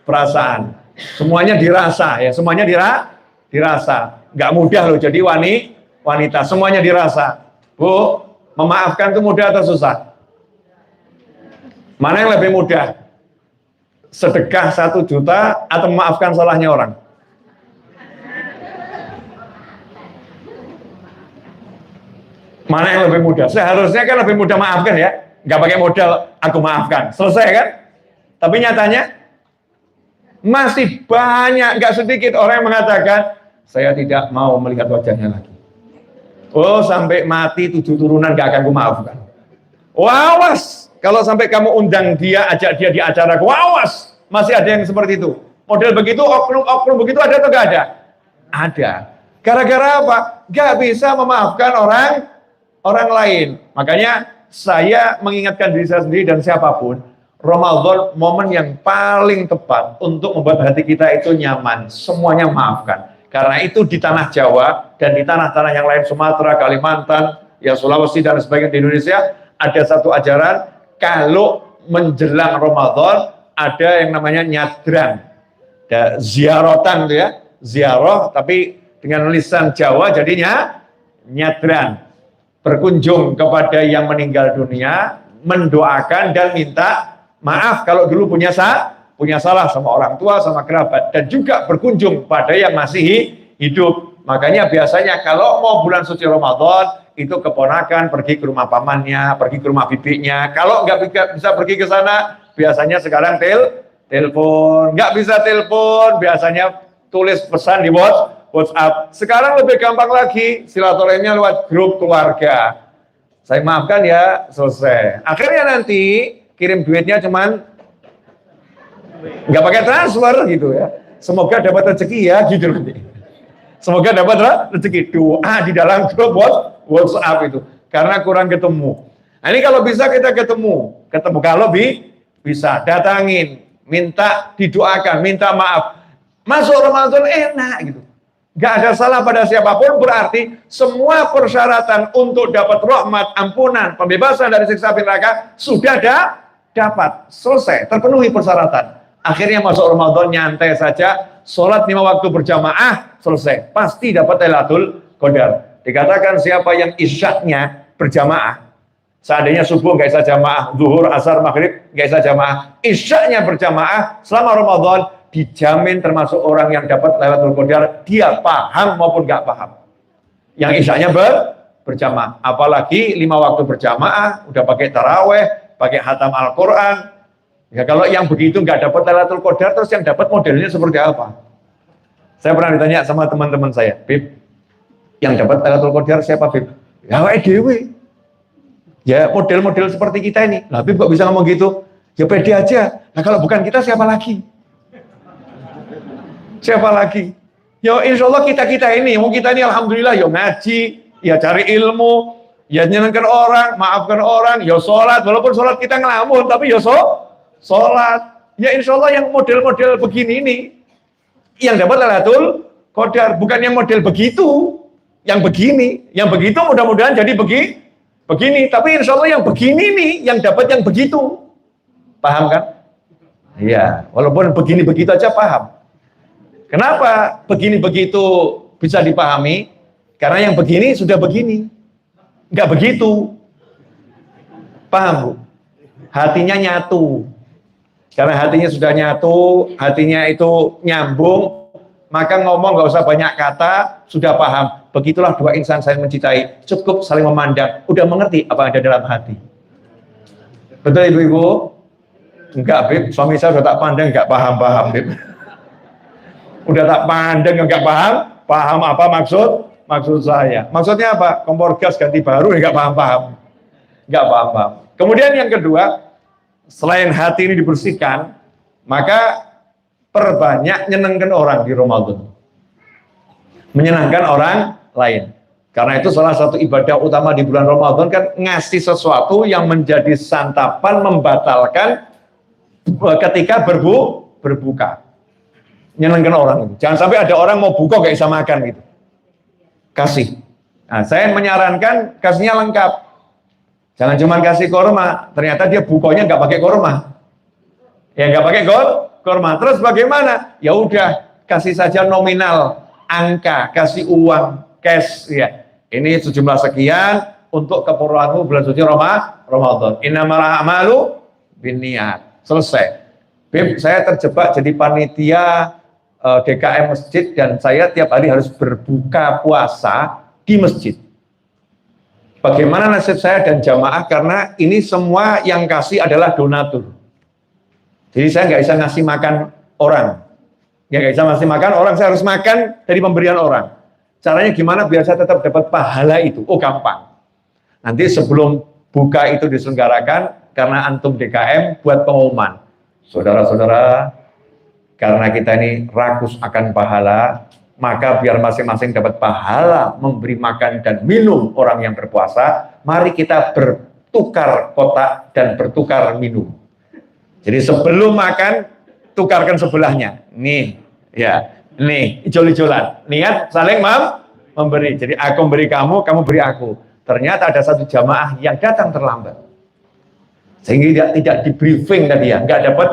perasaan. Semuanya dirasa ya, semuanya dirasa. Nggak mudah loh jadi wanita, semuanya dirasa. Bu, memaafkan itu mudah atau susah? Mana yang lebih mudah? Sedekah 1 juta atau memaafkan salahnya orang? Mana yang lebih mudah? Seharusnya kan lebih mudah maafkan ya. Nggak pakai modal, aku maafkan. Selesai kan? Tapi nyatanya, masih banyak, nggak sedikit orang yang mengatakan, saya tidak mau melihat wajahnya lagi. Oh, sampai mati 7 turunan nggak akan aku maafkan. Wawas, kalau sampai kamu undang dia, ajak dia di acara, wawas, masih ada yang seperti itu. Model begitu, oknum begitu ada atau nggak ada? Ada. Gara-gara apa? Nggak bisa memaafkan orang lain. Makanya saya mengingatkan diri saya sendiri dan siapapun, Ramadan momen yang paling tepat untuk membuat hati kita itu nyaman. Semuanya maafkan. Karena itu di tanah Jawa dan di tanah-tanah yang lain, Sumatera, Kalimantan, ya Sulawesi dan sebagainya di Indonesia, ada satu ajaran kalau menjelang Ramadan ada yang namanya nyadran, ada ziaratan gitu ya, ziarah tapi dengan lisan Jawa jadinya nyadran, berkunjung kepada yang meninggal dunia, mendoakan dan minta maaf kalau dulu punya salah sama orang tua, sama kerabat, dan juga berkunjung pada yang masih hidup. Makanya biasanya kalau mau bulan suci Ramadan itu keponakan pergi ke rumah pamannya, pergi ke rumah bibinya. Kalau nggak bisa pergi ke sana, biasanya sekarang telepon. Nggak bisa telepon, biasanya tulis pesan di WhatsApp. Sekarang lebih gampang lagi, silaturahimnya lewat grup keluarga. Saya maafkan ya, selesai. Akhirnya nanti kirim duitnya cuman nggak pakai transfer gitu ya. Semoga dapat rezeki ya, gitu nanti. Semoga dapat rezeki, doa di dalam grup WhatsApp itu. Karena kurang ketemu. Nah, ini kalau bisa kita ketemu kalau bisa datangin, minta didoakan, minta maaf. Masuk Ramadan enak gitu. Gak ada salah pada siapapun, berarti semua persyaratan untuk dapat rahmat, ampunan, pembebasan dari siksa api neraka sudah dapat, selesai, terpenuhi persyaratan. Akhirnya masuk Ramadan nyantai saja, sholat 5 waktu berjamaah, selesai. Pasti dapat Lailatul Qadar. Dikatakan siapa yang isyaknya berjamaah, seandainya subuh nggak bisa jamaah, zuhur, asar, maghrib nggak bisa jamaah, isyaknya berjamaah selama Ramadan, dijamin termasuk orang yang dapat Lailatul Qadar, dia paham maupun nggak paham. Yang isyaknya berjamaah, apalagi 5 waktu berjamaah, udah pakai taraweh, pakai hatam Al-Quran. Ya kalau yang begitu nggak dapat Lailatul Qadar, terus yang dapat modelnya seperti apa? Saya pernah ditanya sama teman-teman saya, Bib, yang dapat Lailatul Qadar siapa, Bib? Ya dewe. Ya model-model seperti kita ini. Lah Bib kok bisa ngomong gitu? Ya pede aja. Nah kalau bukan kita siapa lagi? Siapa lagi? Ya insya Allah kita ini, mau kita ini alhamdulillah ya ngaji, ya cari ilmu, ya nyenangkan orang, maafkan orang, ya sholat, walaupun sholat kita ngelamun, tapi ya sholat. Ya insya Allah yang model-model begini ini, yang dapat Lailatul Qadar, bukan yang model begitu, yang begini, yang begitu mudah-mudahan jadi begini, tapi insya Allah yang begini nih, yang dapat yang begitu. Paham kan? Iya, walaupun begini begitu aja paham. Kenapa begini begitu bisa dipahami? Karena yang begini sudah begini, nggak begitu. Paham Bu? Hatinya nyatu. Karena hatinya sudah nyatu, hatinya itu nyambung, maka ngomong nggak usah banyak kata, sudah paham. Begitulah dua insan saling mencintai, cukup saling memandang, udah mengerti apa yang ada dalam hati. Betul Ibu-Ibu? Enggak, Bib. Suami saya sudah tak pandang, nggak paham-paham, Bib. Udah tak pandang, nggak paham apa maksud saya. Maksudnya apa? Kompor gas ganti baru, nggak paham-paham. Nggak paham-paham. Kemudian yang kedua, selain hati ini dibersihkan, maka perbanyak nyenangkan orang di Ramadan. Menyenangkan orang lain. Karena itu salah satu ibadah utama di bulan Ramadan kan ngasih sesuatu yang menjadi santapan, membatalkan ketika berbuka. Nyenangkan orang itu. Jangan sampai ada orang mau buka gak bisa makan gitu. Kasih. Nah, saya menyarankan kasihnya lengkap. Jangan cuma kasih korma, ternyata dia bukanya nggak pakai korma. Ya nggak pakai korma. Terus bagaimana? Ya udah kasih saja nominal, angka, kasih uang, cash ya. Ini sejumlah sekian untuk keperluanmu bulan suci Ramadan. Innamal a'malu binniyat. Selesai. Bib, saya terjebak jadi panitia DKM masjid dan saya tiap hari harus berbuka puasa di masjid. Bagaimana nasib saya dan jamaah, karena ini semua yang kasih adalah donatur. Jadi saya nggak bisa ngasih makan orang. Ya nggak bisa ngasih makan orang, saya harus makan dari pemberian orang. Caranya gimana biar saya tetap dapat pahala itu? Oh gampang. Nanti sebelum buka itu diselenggarakan, karena antum DKM buat pengumuman. Saudara-saudara, karena kita ini rakus akan pahala, maka biar masing-masing dapat pahala memberi makan dan minum orang yang berpuasa, mari kita bertukar kotak dan bertukar minum. Jadi sebelum makan, tukarkan sebelahnya. Nih, ya, nih, ijol-ijolan. Niat saling memberi. Jadi aku beri kamu, kamu beri aku. Ternyata ada satu jamaah yang datang terlambat. Sehingga tidak di briefing tadi ya, nggak dapat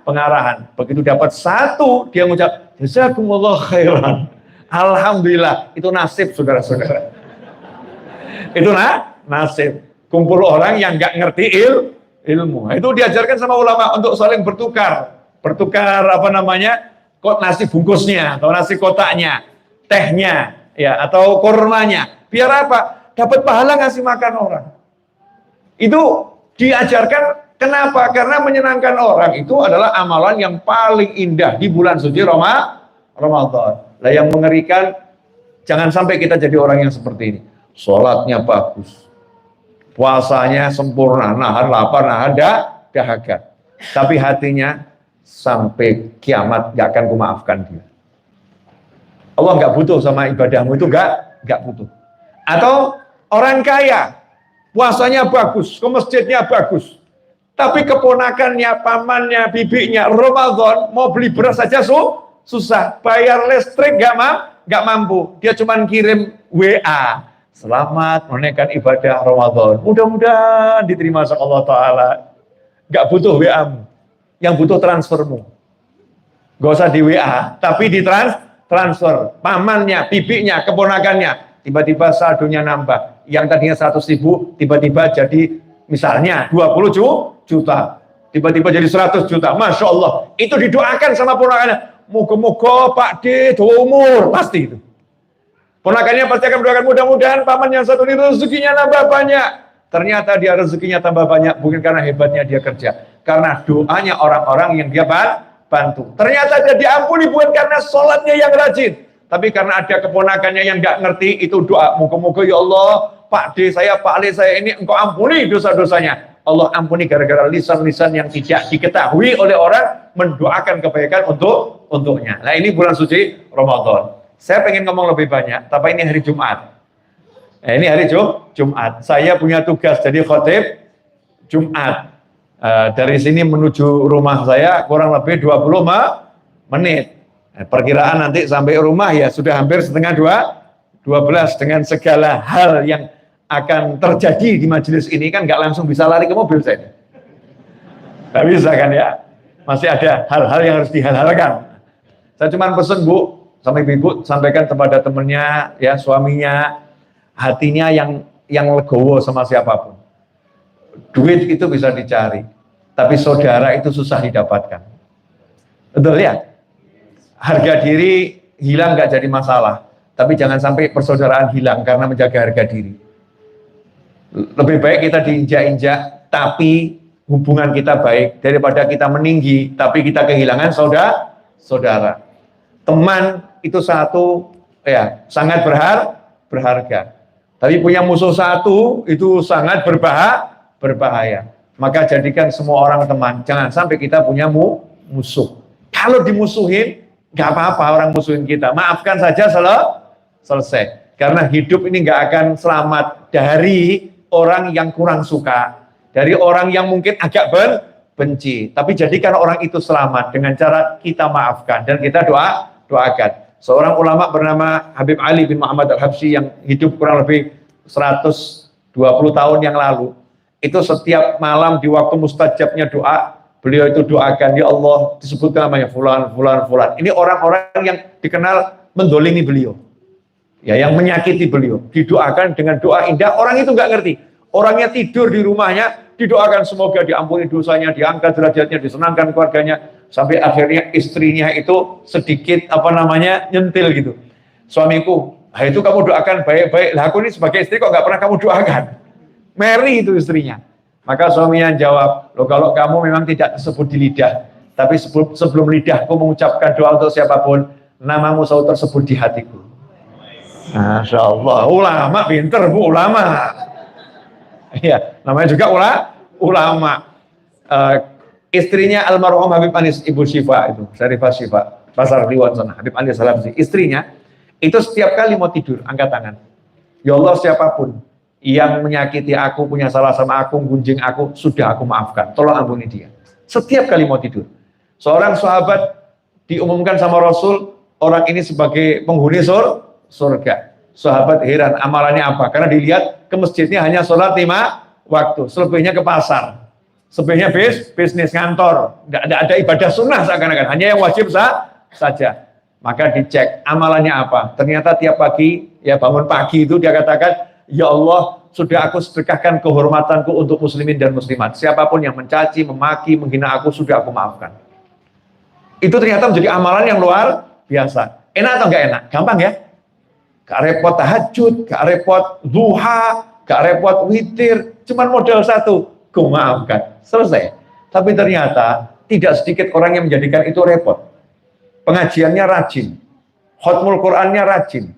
pengarahan. Begitu dapat satu, dia mengucap, jazakumullah khairan. Alhamdulillah, itu nasib saudara-saudara. Itu nasib. Kumpul orang yang nggak ngerti ilmu. Itu diajarkan sama ulama untuk saling bertukar apa namanya, kok nasi bungkusnya, atau nasi kotaknya, tehnya, ya, atau kurmanya. Biar apa? Dapat pahala ngasih makan orang. Itu diajarkan, kenapa? Karena menyenangkan orang itu adalah amalan yang paling indah di bulan suci Ramadan. Lah yang mengerikan, jangan sampai kita jadi orang yang seperti ini. Sholatnya bagus, puasanya sempurna, nahan lapar, nahan dahaga. Tapi hatinya sampai kiamat gak akan kumaafkan dia. Allah gak butuh sama ibadahmu itu, gak butuh. Atau orang kaya, puasanya bagus, ke masjidnya bagus, tapi keponakannya, pamannya, bibinya Ramadan mau beli beras saja susah, bayar listrik gak mampu, dia cuma kirim WA, selamat menunaikan ibadah Ramadan, mudah-mudahan diterima sama Allah Ta'ala. Gak butuh WA-mu, yang butuh transfermu. Gak usah di WA, tapi di transfer. Pamannya, bibinya, keponakannya, tiba-tiba saldonya nambah. Yang tadinya 100.000, tiba-tiba jadi misalnya 20 juta. Tiba-tiba jadi 100 juta. Masya Allah. Itu didoakan sama ponakannya. Moga-moga Pak D, dawa umur. Pasti itu. Ponakannya pasti akan mendoakan, mudah-mudahan paman yang satu ini rezekinya nambah banyak. Ternyata dia rezekinya tambah banyak. Bukan karena hebatnya dia kerja. Karena doanya orang-orang yang dia bantu. Ternyata dia diampuni bukan karena sholatnya yang rajin. Tapi karena ada keponakannya yang nggak ngerti, itu doa. Moga-moga ya Allah, Pak D saya, Pak Ali saya ini, engkau ampuni dosa-dosanya. Allah ampuni gara-gara lisan-lisan yang tidak diketahui oleh orang, mendoakan kebaikan untuknya. Nah ini bulan suci Ramadan. Saya pengen ngomong lebih banyak, tapi ini hari Jumat. Ini hari Jumat. Saya punya tugas jadi khotib Jumat. Dari sini menuju rumah saya kurang lebih 20 menit. Perkiraan nanti sampai rumah ya sudah hampir setengah 12 dengan segala hal yang akan terjadi di majelis ini kan nggak langsung bisa lari ke mobil saya. Nggak bisa kan ya. Masih ada hal-hal yang harus dihalalkan. Saya cuma pesen Bu, sama ibu sampaikan kepada temennya, ya suaminya, hatinya yang legowo sama siapapun. Duit itu bisa dicari, tapi saudara itu susah didapatkan. Betul ya? Harga diri hilang nggak jadi masalah, tapi jangan sampai persaudaraan hilang karena menjaga harga diri. Lebih baik kita diinjak-injak, tapi hubungan kita baik, daripada kita meninggi, tapi kita kehilangan saudara. Teman itu satu, ya sangat berharga. Tapi punya musuh satu, itu sangat berbahaya. Maka jadikan semua orang teman, jangan sampai kita punya musuh. Kalau dimusuhin, nggak apa-apa orang musuhin kita, maafkan saja selesai. Karena hidup ini nggak akan selamat dari orang yang kurang suka, dari orang yang mungkin agak benci. Tapi jadikan orang itu selamat dengan cara kita maafkan dan kita doakan. Seorang ulama bernama Habib Ali bin Muhammad Al-Habsyi yang hidup kurang lebih 120 tahun yang lalu, itu setiap malam di waktu mustajabnya doa, beliau itu doakan, ya Allah, disebutkan namanya fulan. Ini orang-orang yang dikenal mendolimi beliau, ya, yang menyakiti beliau, didoakan dengan doa indah. Orang itu nggak ngerti, orangnya tidur di rumahnya, didoakan semoga diampuni dosanya, diangkat derajatnya, disenangkan keluarganya, sampai akhirnya istrinya itu sedikit nyentil gitu. Suamiku, itu kamu doakan baik-baik. Lah aku ini sebagai istri kok nggak pernah kamu doakan. Mary itu istrinya. Maka suaminya jawab, loh kalau kamu memang tidak tersebut di lidah, tapi sebelum lidahku mengucapkan doa untuk siapapun, namamu selalu tersebut di hatiku. Masya Allah, ulama pinter Bu, ulama. Iya, namanya juga ulama. Istrinya almarhum Habib Anis, Ibu Syifa itu, Syarifah Syifa, Pasar Kliwon sana, Habib Anis Salamsi. Istrinya itu setiap kali mau tidur angkat tangan. Ya Allah, siapapun yang menyakiti aku, punya salah sama aku, gunjing aku, sudah aku maafkan. Tolong ampuni dia. Setiap kali mau tidur. Seorang sahabat diumumkan sama Rasul, orang ini sebagai penghuni surga. Sahabat heran, amalannya apa? Karena dilihat ke masjidnya hanya sholat 5 waktu, selebihnya ke pasar. Sebenarnya bisnis kantor, tidak ada ibadah sunnah seakan-akan, hanya yang wajib saja. Maka dicek amalannya apa. Ternyata tiap pagi, ya bangun pagi itu dia katakan, ya Allah, sudah aku sedekahkan kehormatanku untuk muslimin dan muslimat. Siapapun yang mencaci, memaki, menghina aku, sudah aku maafkan. Itu ternyata menjadi amalan yang luar biasa. Enak atau enggak enak? Gampang ya? Gak repot tahajud, gak repot duha, gak repot witir, cuman modal satu, ku maafkan. Selesai. Tapi ternyata tidak sedikit orang yang menjadikan itu repot. Pengajiannya rajin, khatmul Qur'annya rajin,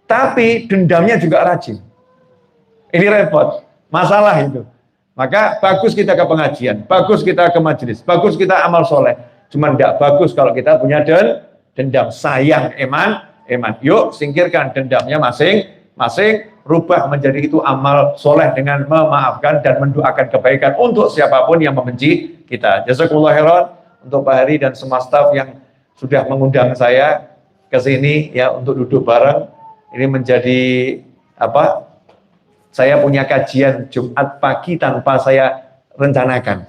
tapi dendamnya juga rajin. Ini repot, masalah itu. Maka bagus kita ke pengajian, bagus kita ke majelis, bagus kita amal soleh. Cuman tidak bagus kalau kita punya dendam. Sayang eman. Yuk singkirkan dendamnya masing-masing, rubah menjadi itu amal soleh dengan memaafkan dan mendoakan kebaikan untuk siapapun yang membenci kita. Jazakumullah khairan untuk Pak Heri dan semua staf yang sudah mengundang saya ke sini ya untuk duduk bareng. Ini menjadi apa? Saya punya kajian Jumat pagi tanpa saya rencanakan.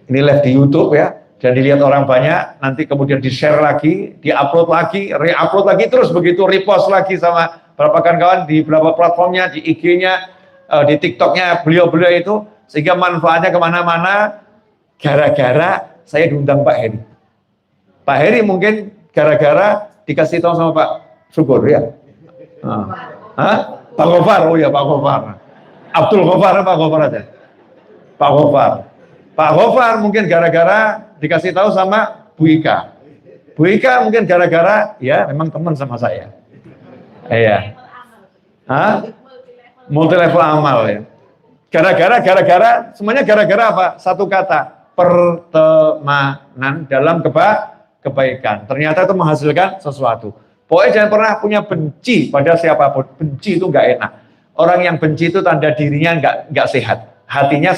Ini live di YouTube ya, dan dilihat orang banyak, nanti kemudian di-share lagi, di-upload lagi, re-upload lagi, terus begitu repost lagi sama beberapa kawan di beberapa platformnya, di IG-nya, di TikTok-nya beliau-beliau itu, sehingga manfaatnya kemana-mana gara-gara saya diundang Pak Heri. Pak Heri mungkin gara-gara dikasih tahu sama Pak Syukur ya. Pak Gofar, oh ya Pak Gofar. Abdul Gofar, Pak Gofar aja. Pak Gofar. Pak Gofar mungkin gara-gara dikasih tahu sama Bu Ika. Bu Ika mungkin gara-gara ya memang teman sama saya. Iya. Multi level amal ya. Gara-gara semuanya gara-gara apa? Satu kata, pertemanan dalam kebaikan. Ternyata itu menghasilkan sesuatu. Pokoknya jangan pernah punya benci pada siapapun. Benci itu nggak enak. Orang yang benci itu tanda dirinya nggak sehat. Hatinya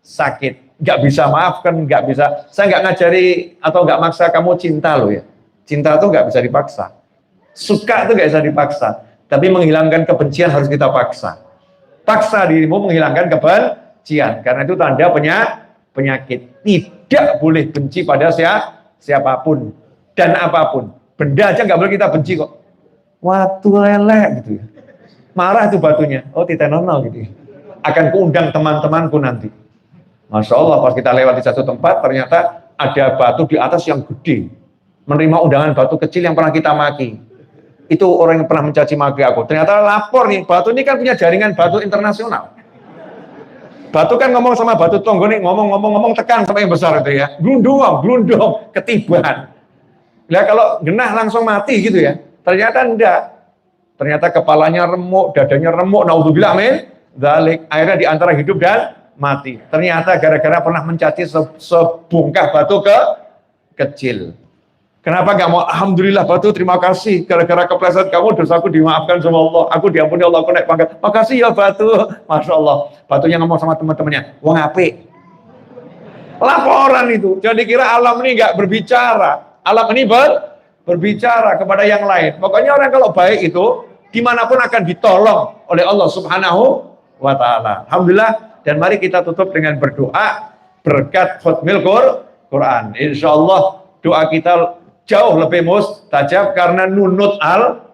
sakit. Nggak bisa maafkan, nggak bisa. Saya nggak ngajari atau nggak maksa kamu cinta loh ya. Cinta itu nggak bisa dipaksa. Suka itu nggak bisa dipaksa. Tapi menghilangkan kebencian harus kita paksa. Paksa dirimu menghilangkan kebencian. Karena itu tanda penyakit. Tidak boleh benci pada siapapun dan apapun. Benda aja nggak boleh kita benci kok. Watu lele gitu ya. Marah tuh batunya. Oh titenono gitu ya. Akan kuundang teman-temanku nanti. Masya Allah pas kita lewat di satu tempat ternyata ada batu di atas yang gede. Menerima undangan batu kecil yang pernah kita maki. Itu orang yang pernah mencaci maki aku. Ternyata lapor nih, batu ini kan punya jaringan batu internasional. Batu kan ngomong sama batu tonggo nih, ngomong tekan sampai yang besar itu ya. Glundung, ketiban. Nah kalau genah langsung mati gitu ya. Ternyata enggak. Ternyata kepalanya remuk, dadanya remuk, naudzubillah min dzalik. Akhirnya di antara hidup dan mati. Ternyata gara-gara pernah mencaci sebongkah batu kecil. Kenapa nggak mau? Alhamdulillah batu, terima kasih. Gara-gara kepleset kamu, dosaku dimaafkan sama Allah. Aku diampuni Allah, aku naik pangkat. Makasih ya batu. Masya Allah. Batunya ngomong sama teman-temannya, wong apik. Laporan itu. Jadi kira alam ini nggak berbicara. Alam ini berbicara kepada yang lain. Pokoknya orang kalau baik itu, dimanapun akan ditolong oleh Allah Subhanahu wa Ta'ala. Alhamdulillah. Dan mari kita tutup dengan berdoa berkat khutmil Quran. Insya Allah doa kita jauh lebih mustajab karena nunut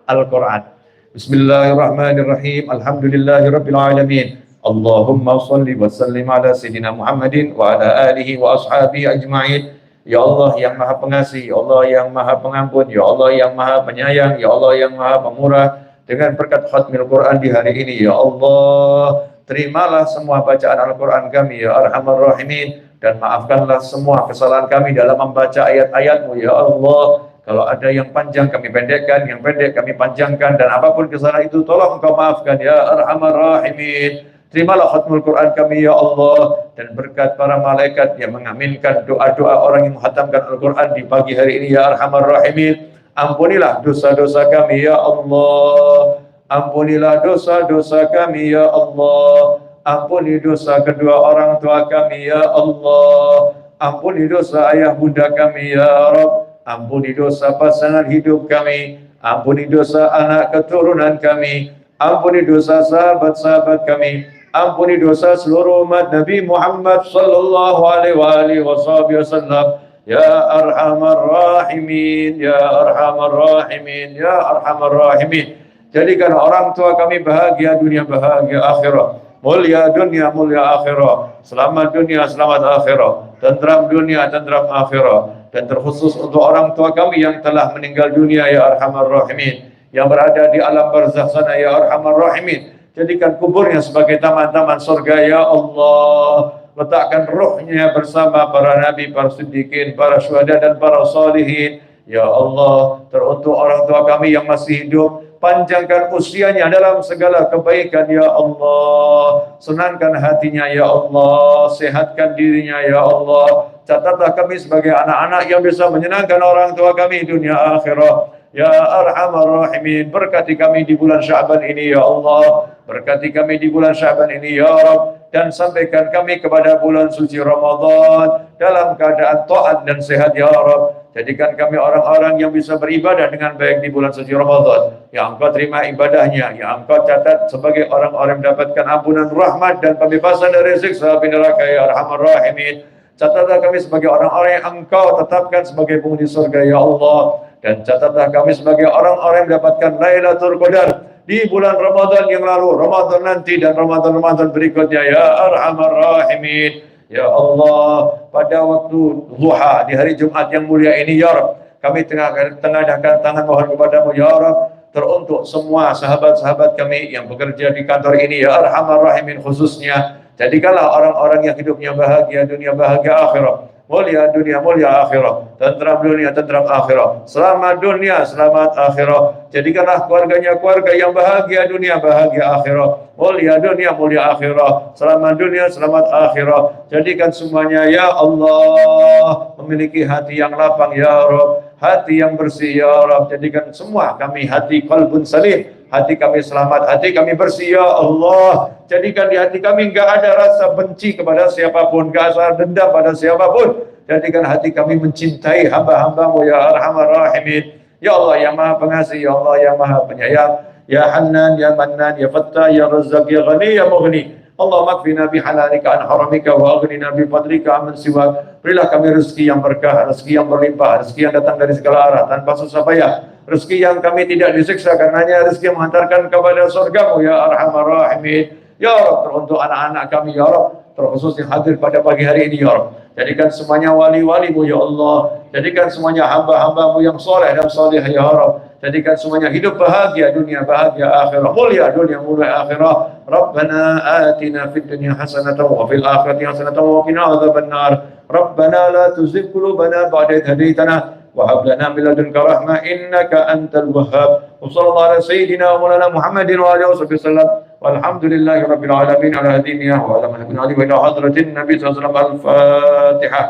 Al-Quran. Bismillahirrahmanirrahim. Alhamdulillahirabbil alamin. Allahumma shalli wa sallim ala sayyidina Muhammadin wa ala alihi wa ashabihi ajma'in. Ya Allah yang Maha Pengasih, ya Allah yang Maha Pengampun, ya Allah yang Maha Penyayang, ya Allah yang Maha Pemurah. Dengan berkat khatmil Quran di hari ini, ya Allah, terimalah semua bacaan Al-Quran kami, ya Arhamar Rahimin, dan maafkanlah semua kesalahan kami dalam membaca ayat-ayat-Mu, ya Allah. Kalau ada yang panjang kami pendekkan, yang pendek kami panjangkan, dan apapun kesalahan itu tolong Engkau maafkan, ya Arhamar Rahimin. Terimalah khatmul Quran kami, ya Allah, dan berkat para malaikat yang mengaminkan doa-doa orang yang menghatamkan Al-Quran di pagi hari ini, ya Arhamar Rahimin. Ampunilah dosa-dosa kami, ya Allah. Ampunilah dosa-dosa kami, ya Allah. Ampuni dosa kedua orang tua kami, ya Allah. Ampuni dosa ayah bunda kami, ya Rabb. Ampuni dosa pasangan hidup kami. Ampuni dosa anak keturunan kami. Ampuni dosa sahabat-sahabat kami. ampuni dosa seluruh umat Nabi Muhammad sallallahu alaihi wasallam. Ya arhamar rahimin, ya arhamar rahimin, ya arhamar rahimin. Jadikan orang tua kami bahagia dunia, bahagia akhirat. Mulia dunia, mulia akhirat. Selamat dunia, selamat akhirat. Tentram dunia, tentram akhirat. Dan terkhusus untuk orang tua kami yang telah meninggal dunia, ya arhamar rahimin. Yang berada di alam barzakh sana, ya arhamar rahimin. Jadikan kuburnya sebagai taman-taman surga, ya Allah. Letakkan ruhnya bersama para nabi, para siddiqin, para syuhada dan para salihin. Ya Allah, teruntuk orang tua kami yang masih hidup, panjangkan usianya dalam segala kebaikan, ya Allah. Senangkan hatinya, ya Allah. Sehatkan dirinya, ya Allah. Catatlah kami sebagai anak-anak yang bisa menyenangkan orang tua kami dunia akhirat. Ya arhamar rahimin, berkati kami di bulan Sya'ban ini, ya Allah. Berkati kami di bulan Sya'ban ini, ya Rabb. Dan sampaikan kami kepada bulan suci Ramadan dalam keadaan taat dan sehat, ya Rabb. Jadikan kami orang-orang yang bisa beribadah dengan baik di bulan suci Ramadan. Yang Engkau terima ibadahnya, yang Engkau catat sebagai orang-orang mendapatkan ampunan rahmat dan pembebasan dari siksa api neraka, ya arhamar rahimin. Catatlah kami sebagai orang-orang yang Engkau tetapkan sebagai penghuni surga, ya Allah. Dan catatlah kami sebagai orang-orang yang mendapatkan Lailatul Qadar di bulan Ramadan yang lalu, Ramadan nanti, dan Ramadan berikutnya, ya arhamar rahimin. Ya Allah, pada waktu duha di hari Jumat yang mulia ini, ya Rabb, kami tengadahkan tangan mohon kepadamu, ya Rabb, teruntuk semua sahabat-sahabat kami yang bekerja di kantor ini, ya arhamar rahimin khususnya. Jadikanlah orang-orang yang hidupnya bahagia dunia, bahagia akhirat. Mulia dunia, mulia akhirat. Tentram dunia, tentram akhirat. Selamat dunia, selamat akhirat. Jadikanlah keluarganya keluarga yang bahagia dunia, bahagia akhirat. Mulia dunia, mulia akhirat. Selamat dunia, selamat akhirat. Jadikan semuanya, ya Allah, memiliki hati yang lapang, ya Rabb. Hati yang bersih, ya Rabb. Jadikan semua kami hati qalbun salim. Hati kami selamat, hati kami bersih, ya Allah. Jadikan di hati kami enggak ada rasa benci kepada siapapun, enggak ada dendam pada siapapun. Jadikan hati kami mencintai hamba-hambamu, ya arhamar rahimin. Ya Allah yang maha pengasih, ya Allah yang maha penyayang. Ya Hannan, ya Mannan, ya Fattah, ya Razzaq, ya Ghani, ya Mughni. Allah makfina bihalalika an haramika wa aghnina bi fadlika amman siwak. Berilah kami rezeki yang berkah, rezeki yang berlimpah, rezeki yang datang dari segala arah tanpa susah payah. Rezeki yang kami tidak disiksa karenanya, rezeki yang menghantarkan kepada surgamu, ya arhamar rahimin. Ya Rabb, teruntuk anak-anak kami, ya Rabb, terkhusus yang hadir pada pagi hari ini, ya Rabb. Jadikan semuanya wali-walimu, ya Allah. Jadikan semuanya hamba-hambamu yang soleh dan soleh, ya Rabb. Jadikan semuanya hidup bahagia dunia, bahagia akhirat. Mulia dunia, mulia akhirat. Rabbana atina fid dunya hasanatan wa fil akhirati hasanatan wa qina adzabannar. Rabbana la tuzigh qulubana ba'da idh hadaytana wa hab lana min ladunka rahmah innaka antal wahhab. Wa sallallahu ala sayyidina wa maulana Muhammadin wa alihi wasallam. Walhamdulillahi rabbil alamin ala hadiniyah wa ala man ali wa ila hadratin nabi sallallahu alaihi wasallam. Al-Fatihah.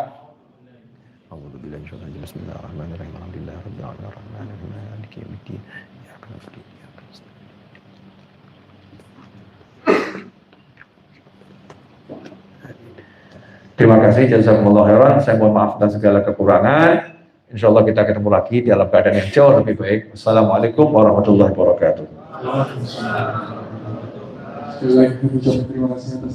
A'udzu billahi minasyaitonir rajim. Bismillahirrahmanirrahim. Alhamdulillahi rabbil alamin arrahmanir rahim maliki yaumiddin. Iyyaka na'budu wa iyyaka nasta'in. Terima kasih, jazakumullah khairan. Saya mohon maaf atas segala kekurangan. Insyaallah kita ketemu lagi di dalam keadaan yang jauh lebih baik. Wassalamualaikum warahmatullahi wabarakatuh. Terima kasih.